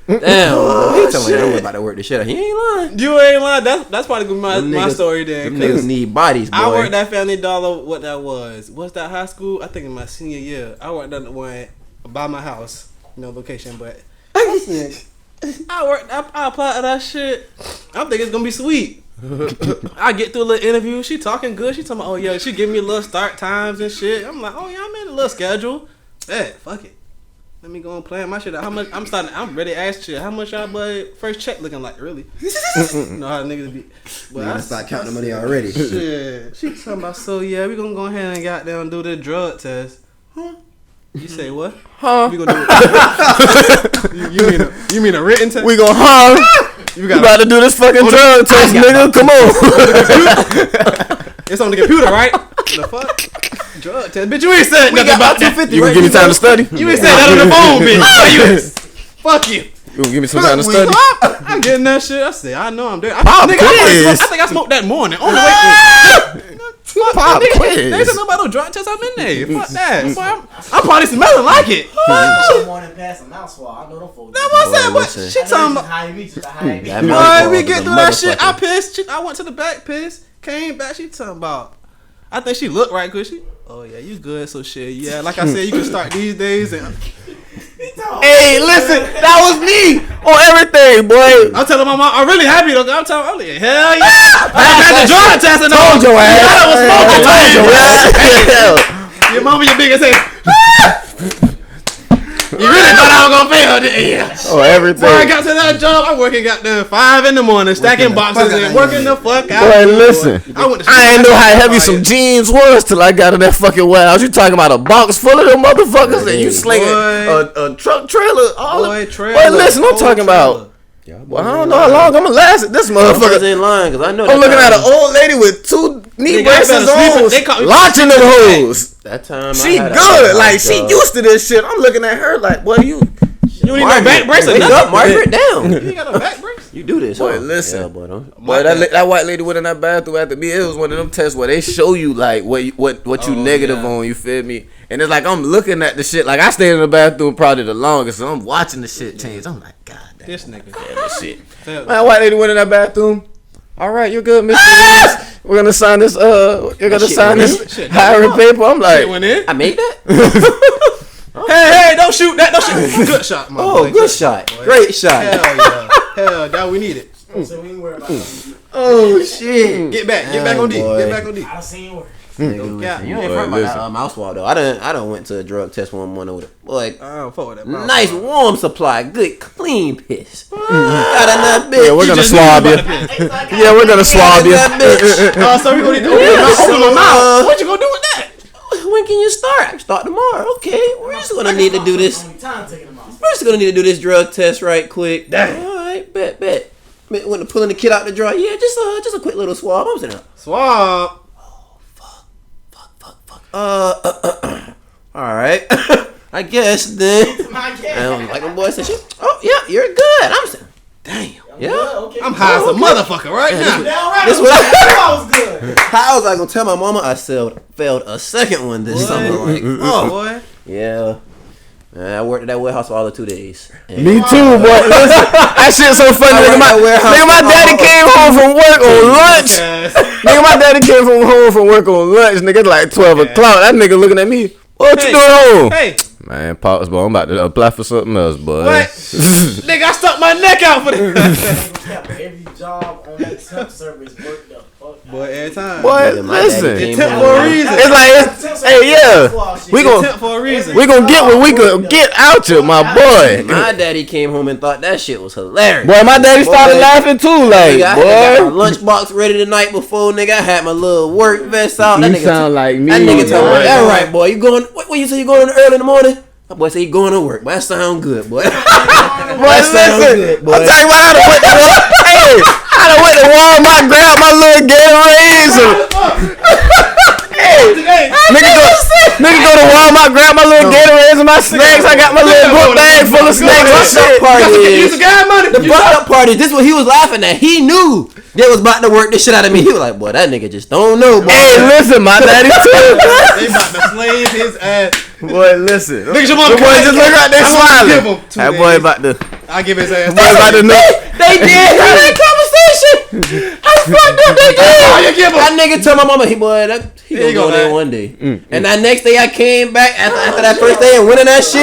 Damn, bro. He told me I'm about to work this shit out. He ain't lying. You ain't lying. That's probably gonna be Them my niggas- story then. Them 'cause niggas need bodies, boy. I worked at Family Dollar. What that was? What's that high school? I think in my senior year. I worked at the one by my house. No location, but I applied to that shit. I'm thinking it's gonna be sweet. I get through a little interview. She talking good. She talking about, oh yeah, she give me a little start times and shit. I'm like, oh yeah, I'm in a little schedule. Hey, fuck it. Let me go and plan my shit out. How much? I'm ready to ask shit. How much y'all boy first check looking like? Really? You know how niggas be. But I start counting the money already. Shit. She talking about, so yeah, we gonna go ahead and goddamn do the drug test. Huh? You say what? Huh? We gonna do it. you mean a written test? We gon' You about to do this fucking drug test, nigga. Come on. It's on the computer, right? The fuck? Drug test. Bitch, you ain't said nothing about that. You gonna give me time to study? You ain't said that on the phone, bitch. Fuck you. You gonna give me some time to study? I'm getting that shit. I said, I know I'm there. Pop I quiz. think I smoked that morning. On the way. Pop They quiz. ain't said nothing about no drug test. I'm in there. Fuck that. Boy, I'm probably smelling like it. One morning past a mouth swab. I know them folks. That's what I said. Boy, But listen. she talking about. How you reach it, how you reach it. That mouth Boy, we swab get is a through that shit. I motherfucker. pissed. I went to the back, pissed. Came back. She talking about. I think she looked right good. She. Oh yeah, you good. So shit. Yeah, like I said, you can start these days. And Hey, listen, that was me on everything, boy. I'm telling my mom, I'm really happy though. I'm telling, I'm like, hell yeah. I had the drug test and all. Told your ass. Yeah, I was smoking. Told your ass. Your mama, your biggest head. You really thought I was gonna fail, didn't you? Oh, everything. Before I got to that job, I'm working goddamn 5 in the morning, stacking boxes and working the fuck out. Boy, listen. I went to I ain't know how heavy some jeans was till I got in that fucking warehouse. You talking about a box full of them motherfuckers and you slinging a truck trailer. Boy, trailer. Boy, listen, I'm Whole talking about. Yeah, Well, I don't know how long I'm gonna last at this motherfucker. in line because I know. I'm that looking time- at an old lady with 2 knee Nigga, I braces better sleep. on, They call me- launching them hoes. That time. She I had a good, like she job. used to this shit. I'm looking at her like, boy, you You ain't no back brace or Wake nothing. up, Margaret. Down. You ain't got no back brace. You do this. Boy, huh? listen. Yeah, boy, don't. Boy, that white lady went in that bathroom after me. It was one of them tests where they show you like what you negative on. You feel me? And it's like I'm looking at the shit. Like I stayed in the bathroom probably the longest, so I'm watching the shit change. I'm like, God damn, This nigga. this shit. Hell. Man, white lady went in that bathroom. All right, you're good, Mr. Williams. We're gonna sign this. You're gonna shit sign went this in. hiring paper. I'm Shit like, went in. I made that. Hey, don't shoot that. Don't shoot. Good shot, my Oh, boy. good shot. Great shot. Hell yeah. Hell, that we need it. So we ain't worried about that. Oh shit. Get back. Get back on D. boy. Get back on D. I done seen worse. Nigga, Yeah. listen, you ain't Boy, front about listen. that mouse swab though. I done went to a drug test one morning with it. Boy, I don't fuck with that. nice warm supply, good clean piss. Got enough bitch. yeah, we're gonna swab you. Yeah, we're gonna swab you. That bitch. So we gonna need to open my mouth. What you gonna do with that? When can you start? Start tomorrow. Okay, we're just gonna need to do this. Only time taking them out. We're just gonna need to do this drug test right quick. All right, bet. When to pulling the kid out the drawer, yeah, just a quick little swab. I'm sitting there. Swab. All right. I guess then. My And cat. like my boy said, shit. Oh yeah, you're good. I'm saying, damn. Yeah. Okay. I'm high as a motherfucker right now. Damn right. This what I was good. How was I gonna tell my mama I failed a second one this summer? Like, Oh boy. yeah. I worked at that warehouse for all of 2 days. And Me too, boy. Listen, that shit's so funny. Nigga, my daddy came home from work on lunch. Nigga, my daddy came home from work on lunch. Nigga, like 12 o'clock. That nigga looking at me. What you doing home? Hey. Man, Pops, boy, I'm about to apply for something else, boy. What? Nigga, I stuck my neck out for this. Every job on that temp service worked the fuck out. Boy, every time. Boy, Nigga, my listen. daddy It's came temp home. for a reason. It's like, hey, yeah. We It's gon' temp for a reason. we gonna get what we could get out you, my boy. My daddy came home and thought that shit was hilarious. Boy, my daddy started Boy. laughing too, like, Nigga, I had boy. my lunchbox ready the night before, nigga. I had my little work vest out. That You nigga sound like me. That nigga told me, boy. that right, boy. You going? What you say? You going early in the morning? That boy say he going to work. Boy, that sound good, boy. Boy, That sound listen, good, boy. I'm telling you what, I done went to I done went to Walmart, grabbed my little Gatorades nigga go to Walmart, grab my little Gatorades and my snacks. I got my little book bag full of snacks and shit. The brought up party. This is what he was laughing at. He knew they was about to work the shit out of me. He was like, boy, that nigga just don't know, boy. Hey, listen, my daddy too. They about to slave his ass. Boy, listen. Nigga, your mama The boy just look right there smiling. Give him 2 That boy days. about to. I give his ass. Boy about to know. They did. That conversation. I fucked up. They did. That nigga told my mama, he There you gonna go go, there man. one day. And that next day I came back after that first day and winning that shit.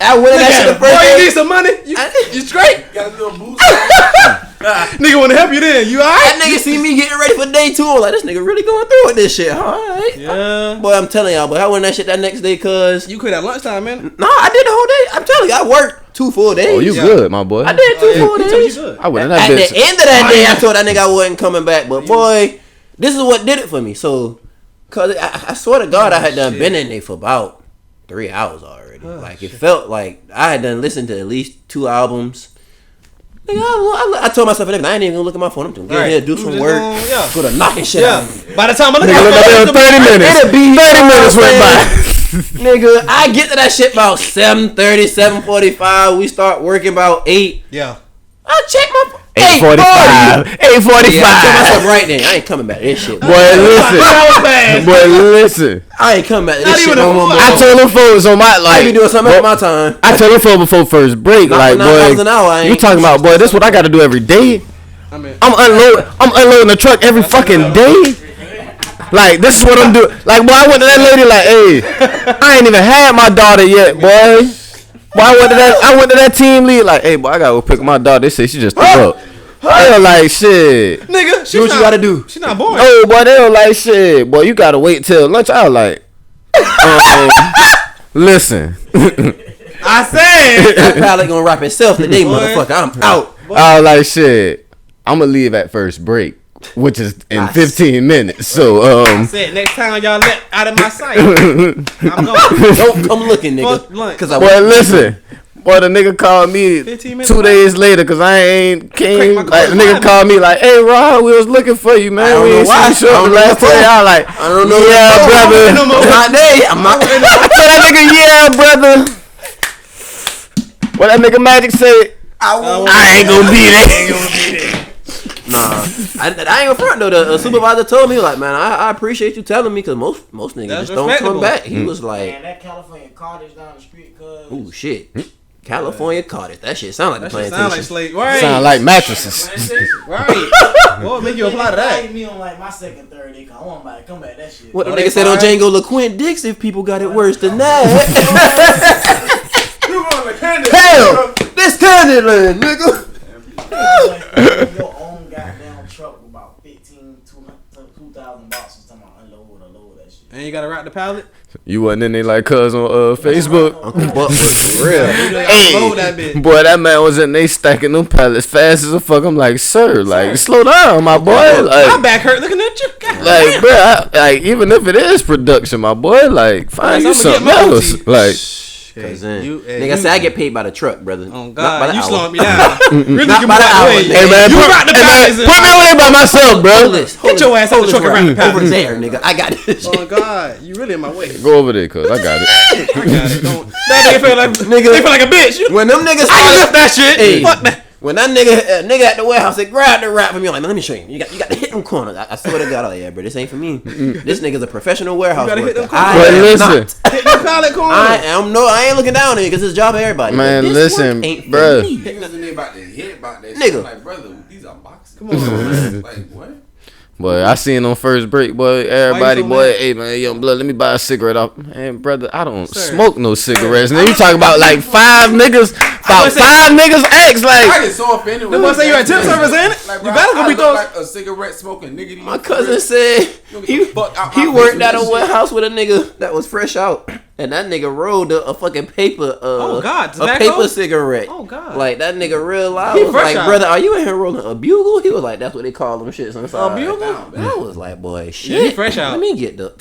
I winning that shit the first Boy, you day. need some money? You straight? Got a little boost. Nigga want to help you then. You alright? That nigga see me getting ready for day 2. I'm like, this nigga really going through with this shit. Alright. Yeah. Boy, I'm telling y'all, but I won that shit that next day, cuz. You quit at lunchtime, man. No, I did the whole day. I'm telling you, I worked 2 full days. Oh, you good, my boy. I did 2 full You days. good. I went in that At bitch. the end of that day, I told that nigga I wasn't coming back. But boy, this is what did it for me. So, cause I swear to God, I had done been in there for about 3 hours already. Like it felt like I had done listened to at least 2 albums. Nigga, I told myself, I ain't even gonna look at my phone. I'm gonna get here, do some work, put a knocking shit out. By the time I look Nigga, look at up there, 30 minutes. It'll be 30 minutes went by. Nigga, I get to that shit about 7:30, 7:45. We start working about 8. Yeah. I check my phone. 8:45. 8:45. Yeah, I told myself right then, I ain't coming back to this shit. Boy, listen. Boy, listen. I ain't coming back to Not this shit even no a more. fool. I told them folks on my I be doing something boy, with my time. I told them folks before first break, Not like, for $9 an hour, I boy, you ain't- talking about, boy, this what I got to do every day. I mean, I'm unloading the truck every fucking day. Like, this is what I'm doing. Like, boy, I went to that lady like, hey, I ain't even had my daughter yet, boy. Boy, I went to that team lead like, hey, boy, I gotta go pick my daughter. They say she just threw up. They were like, shit. nigga, Do what you gotta do. She's not born. Oh, boy, they were like, shit. Boy, you gotta wait till lunch. I was like, listen. I said. That pallet gonna wrap itself today, motherfucker. I'm out. I was like, shit. I'm gonna leave at first break, which is in 15 minutes. So, I said next time y'all let out of my sight, I'm going. Don't come looking, Fuck nigga. lunch. Cause I boy, listen. Boy, the nigga called me 15 minutes 2 days later because I ain't came. my Like, the car. nigga called me like, hey, Rob, we was looking for you, man. I don't We know ain't why. seen you show I up don't the last know. day. I was like, I don't know. yeah, brother. I'm not there. I'm not. I told that nigga, yeah, brother. What that nigga Magic say? I ain't gonna be there. Nah, I ain't gonna front though. The supervisor told me like, man, I appreciate you telling me because most niggas That's just don't come respectable. back. He was like, Man, that California cottage down the street, cuz. ooh shit, California cottage. That shit sound like That the shit sound like plantation. slave. Right. Sound like mattresses. Right. What make you apply to that? Me on like my second, third acre. I want somebody to come back that shit. What the Oh, nigga they said on fine? Django LaQuint Dix if people got it worse than that. You on the candy? Hell, this Candyland, nigga. Your own goddamn truck with about 2,000 boxes. Talking about unload that shit. And you gotta rock the pallet. You wasn't in there like cuz on Facebook. But for real. Load that bitch. Boy, that man was in there stacking them pallets fast as a fuck. I'm like, sir, like, slow down, my boy. My Like, back hurt looking at you. God. like, bro, like, even if it is production, my boy, like, find you I'ma get something my else. OT. Like, Cousin. Hey, Nigga, I said I get paid by the truck, brother. Oh Not by God, the you hour. slowing me down. Really, Not give by me the that hour, way. nigga. hey man, You put, rock the hey, man, pallets. put me over there by myself, bro. Hold this. Get your ass on the truck and rock the pallet. over there, nigga. I got this. Oh God, you really in my way. Go over there, cuz I got it. I got it. Don't. That nigga feel like Nigga. they feel like a bitch. When them niggas I can lift started, that shit. Hey. Fuck that. When that nigga at the warehouse, they grabbed the rap from me. I'm like, man, let me show you. You got to hit them corners. I swear to God, yeah, bro, this ain't for me. This nigga's a professional warehouse worker. Hit them corners. But listen, Hit them pallet corners. I ain't looking down on you because it's a job for everybody. man, listen, Niggas bro. in there about to hit about that Nigga. shit. Like, brother, these are boxes. Come on, man. Like, what? Boy, I seen on first break, boy. Everybody, so boy, mad? hey man, young blood, let me buy a cigarette off. Man, brother, I don't smoke no cigarettes. And then you talk about like five niggas X, like. I get so offended. They want to say you at tip service, ain't it? Like, You bro, better go I be look throwing. like a cigarette smoking nigga. My cousin said he worked at a warehouse with a nigga that was fresh out, and that nigga rolled a fucking paper. Oh, God, a tobacco? paper cigarette. Oh, God. Like that nigga real loud. He Was fresh like, out. brother, are you in here rolling a bugle? He was like, that's what they call them shits inside. A bugle? I was like, boy, shit. Yeah, he fresh out. Let me get the.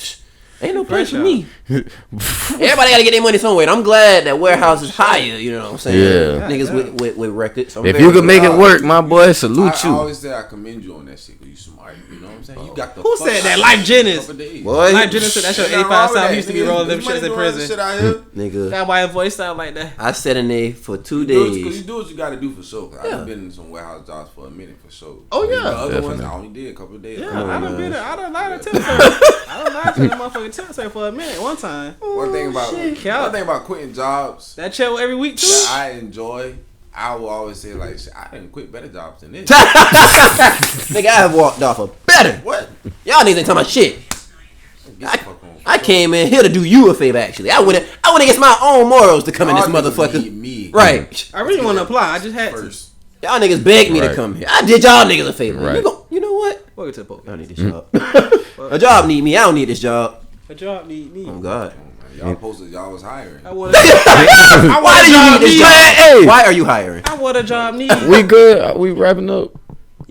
Ain't no place Fresh for me. Everybody gotta get their money somewhere. And I'm glad that warehouse is higher. You know what I'm saying? Yeah. Niggas with records. I'm If very you can make it proud. work, my boy, salute I you. always say I commend you on that shit because you smart. You know what I'm saying? You got the. Who said that? Life Jennings. Boy, Life Jennings said that's your 85 South. He used to be rolling them shits in prison. Shit out here. nigga. That's why his voice sound like that. I sat in there for 2 Because days. you do what you got to do for sure. Cause Yeah. I've been in some warehouse jobs for a minute for sure. Oh, yeah. The other ones Definitely. I only did a couple of days. Yeah, on, I done man. been there. I done lied to tip service. I done lied to that motherfucking tip service for a minute one time. One thing about quitting jobs That check every week too. that I enjoy, I will always say like, shit, I didn't quit better jobs than this. Nigga, I have walked off a better. What? Y'all niggas ain't talking about shit. Get the fuck on. I came in here to do you a favor. Actually, I went against my own morals to come in this Y'all niggas motherfucker. need me Right. I really want to apply. I just had to. first. Y'all niggas begged me to Right. come here. I did y'all niggas a favor. Right. You know what? Welcome to the poke. Y'all need this job. A job need me. I don't need this job. A job need me. Oh God. Y'all posted y'all was hiring. I want Why do you need this job? Hey. Why are you hiring? I want a job need. We good? We wrapping up?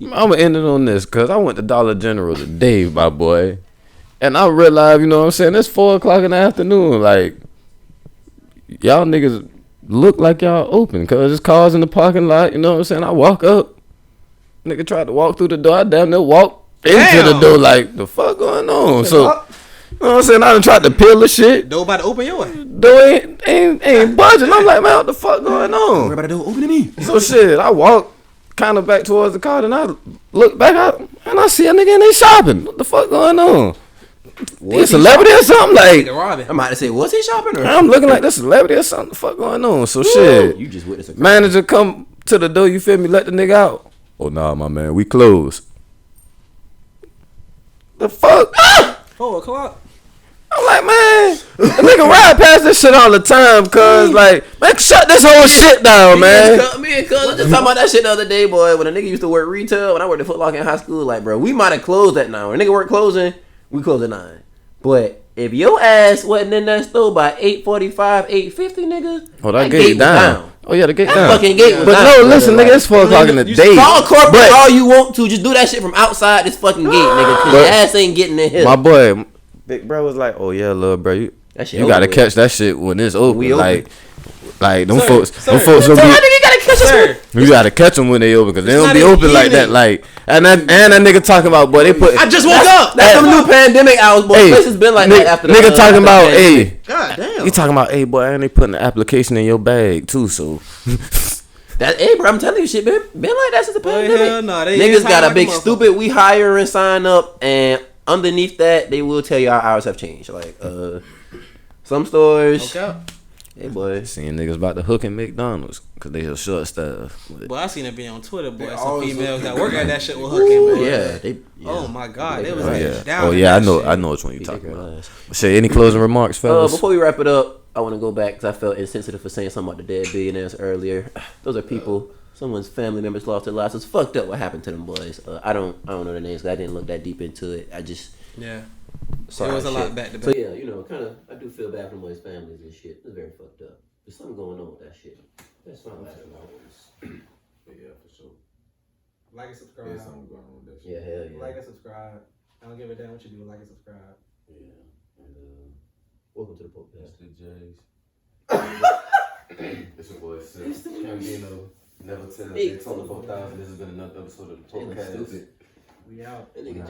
I'm gonna end it on this because I went to Dollar General today, my boy, and I realized, you know what I'm saying, it's 4:00 in the afternoon. Like, y'all niggas look like y'all open because there's cars in the parking lot. You know what I'm saying? I walk up, nigga tried to walk through the door. I damn near walked into the door. Like, the fuck going on? So, you know what I'm saying? I done tried to peel the shit. Door about to open your way. Door ain't budging. I'm like, man, what the fuck going on? Everybody do open to me. So shit, I walk kind of back towards the car, and I look back out, and I see a nigga in there shopping. What the fuck going on? A celebrity or something? Like, Robin. I'm about to say, was he shopping or? I'm looking like this celebrity or something. The fuck going on? So shit, You just witnessed a manager come to the door. You feel me? Let the nigga out. Oh nah, my man, we closed. The fuck? 4:00. I'm like, man, the nigga ride past this shit all the time, cause like, man, shut this whole shit down, man. Me and Cuz was just talking about that shit the other day, boy. When a nigga used to work retail, when I worked at Foot Locker in high school, like, bro, we might have closed at 9. When a nigga work closing, we close at 9. But if your ass wasn't in that store by 8:45, 8:50, nigga, Oh, that that gate was down. Oh yeah, the gate That down. fucking gate was But down. no, brother. listen, Like, nigga, it's 4:00 in the day. call corporate But- all you want to. Just do that shit from outside this fucking gate, nigga. Cause But- your ass ain't getting in here. My boy, big bro was like, "Oh yeah, little bro, you That shit gotta over with. catch that shit when it's open. We open. Like them Sir, folks, sir. them folks Tell gonna that be. nigga you gotta catch us. Sir. You gotta catch them when they open because they don't not be even open like that. evening. Like and that nigga talking about, boy, they put. I just woke up. That's some new pandemic hours, boy. Hey, Places been like nigga, that after the nigga talking after the about, pandemic. hey, God damn. you talking about, hey, boy, and they putting the application in your bag too. So That, hey, bro, I'm telling you, shit been like that since the Boy, pandemic. hell no, they is Niggas got hiring a like big a motherfucker. stupid. We hire and sign up, and underneath that, they will tell you our hours have changed. Like, some stores. Okay. Hey, boy. seeing niggas about to hook in McDonald's because they a short staff. Boy, I seen it be on Twitter, boy. They Some always females hook that work at that shit with hooking, Ooh, boy. yeah, they. Yeah. Oh my god, they was Oh like yeah, down. oh in yeah, I that know, shit. I know which one you They talking take about. your ass. Say any closing remarks, fellas? Before we wrap it up, I want to go back because I felt insensitive for saying something about the dead billionaires earlier. Those are people. Someone's family members lost their lives. It's fucked up what happened to them boys. I don't know their names. 'Cause I didn't look that deep into it. I just Yeah. saw It was that a lot shit. back to So back. yeah, you know, kind of. I do feel bad for them boys' families and shit. It's very fucked up. There's something going on with that shit. That's my last one. Yeah, for sure. Like and subscribe. There's something going on with that shit. Yeah, hell yeah. Like and subscribe. I don't give a damn what you do. Like and subscribe. Yeah. And, welcome to the podcast. Mr. J's. It's your boy Sis. Cambino, never tell Hey, Daytona 4000. This has been another episode of the They look podcast. stupid. We out. That nigga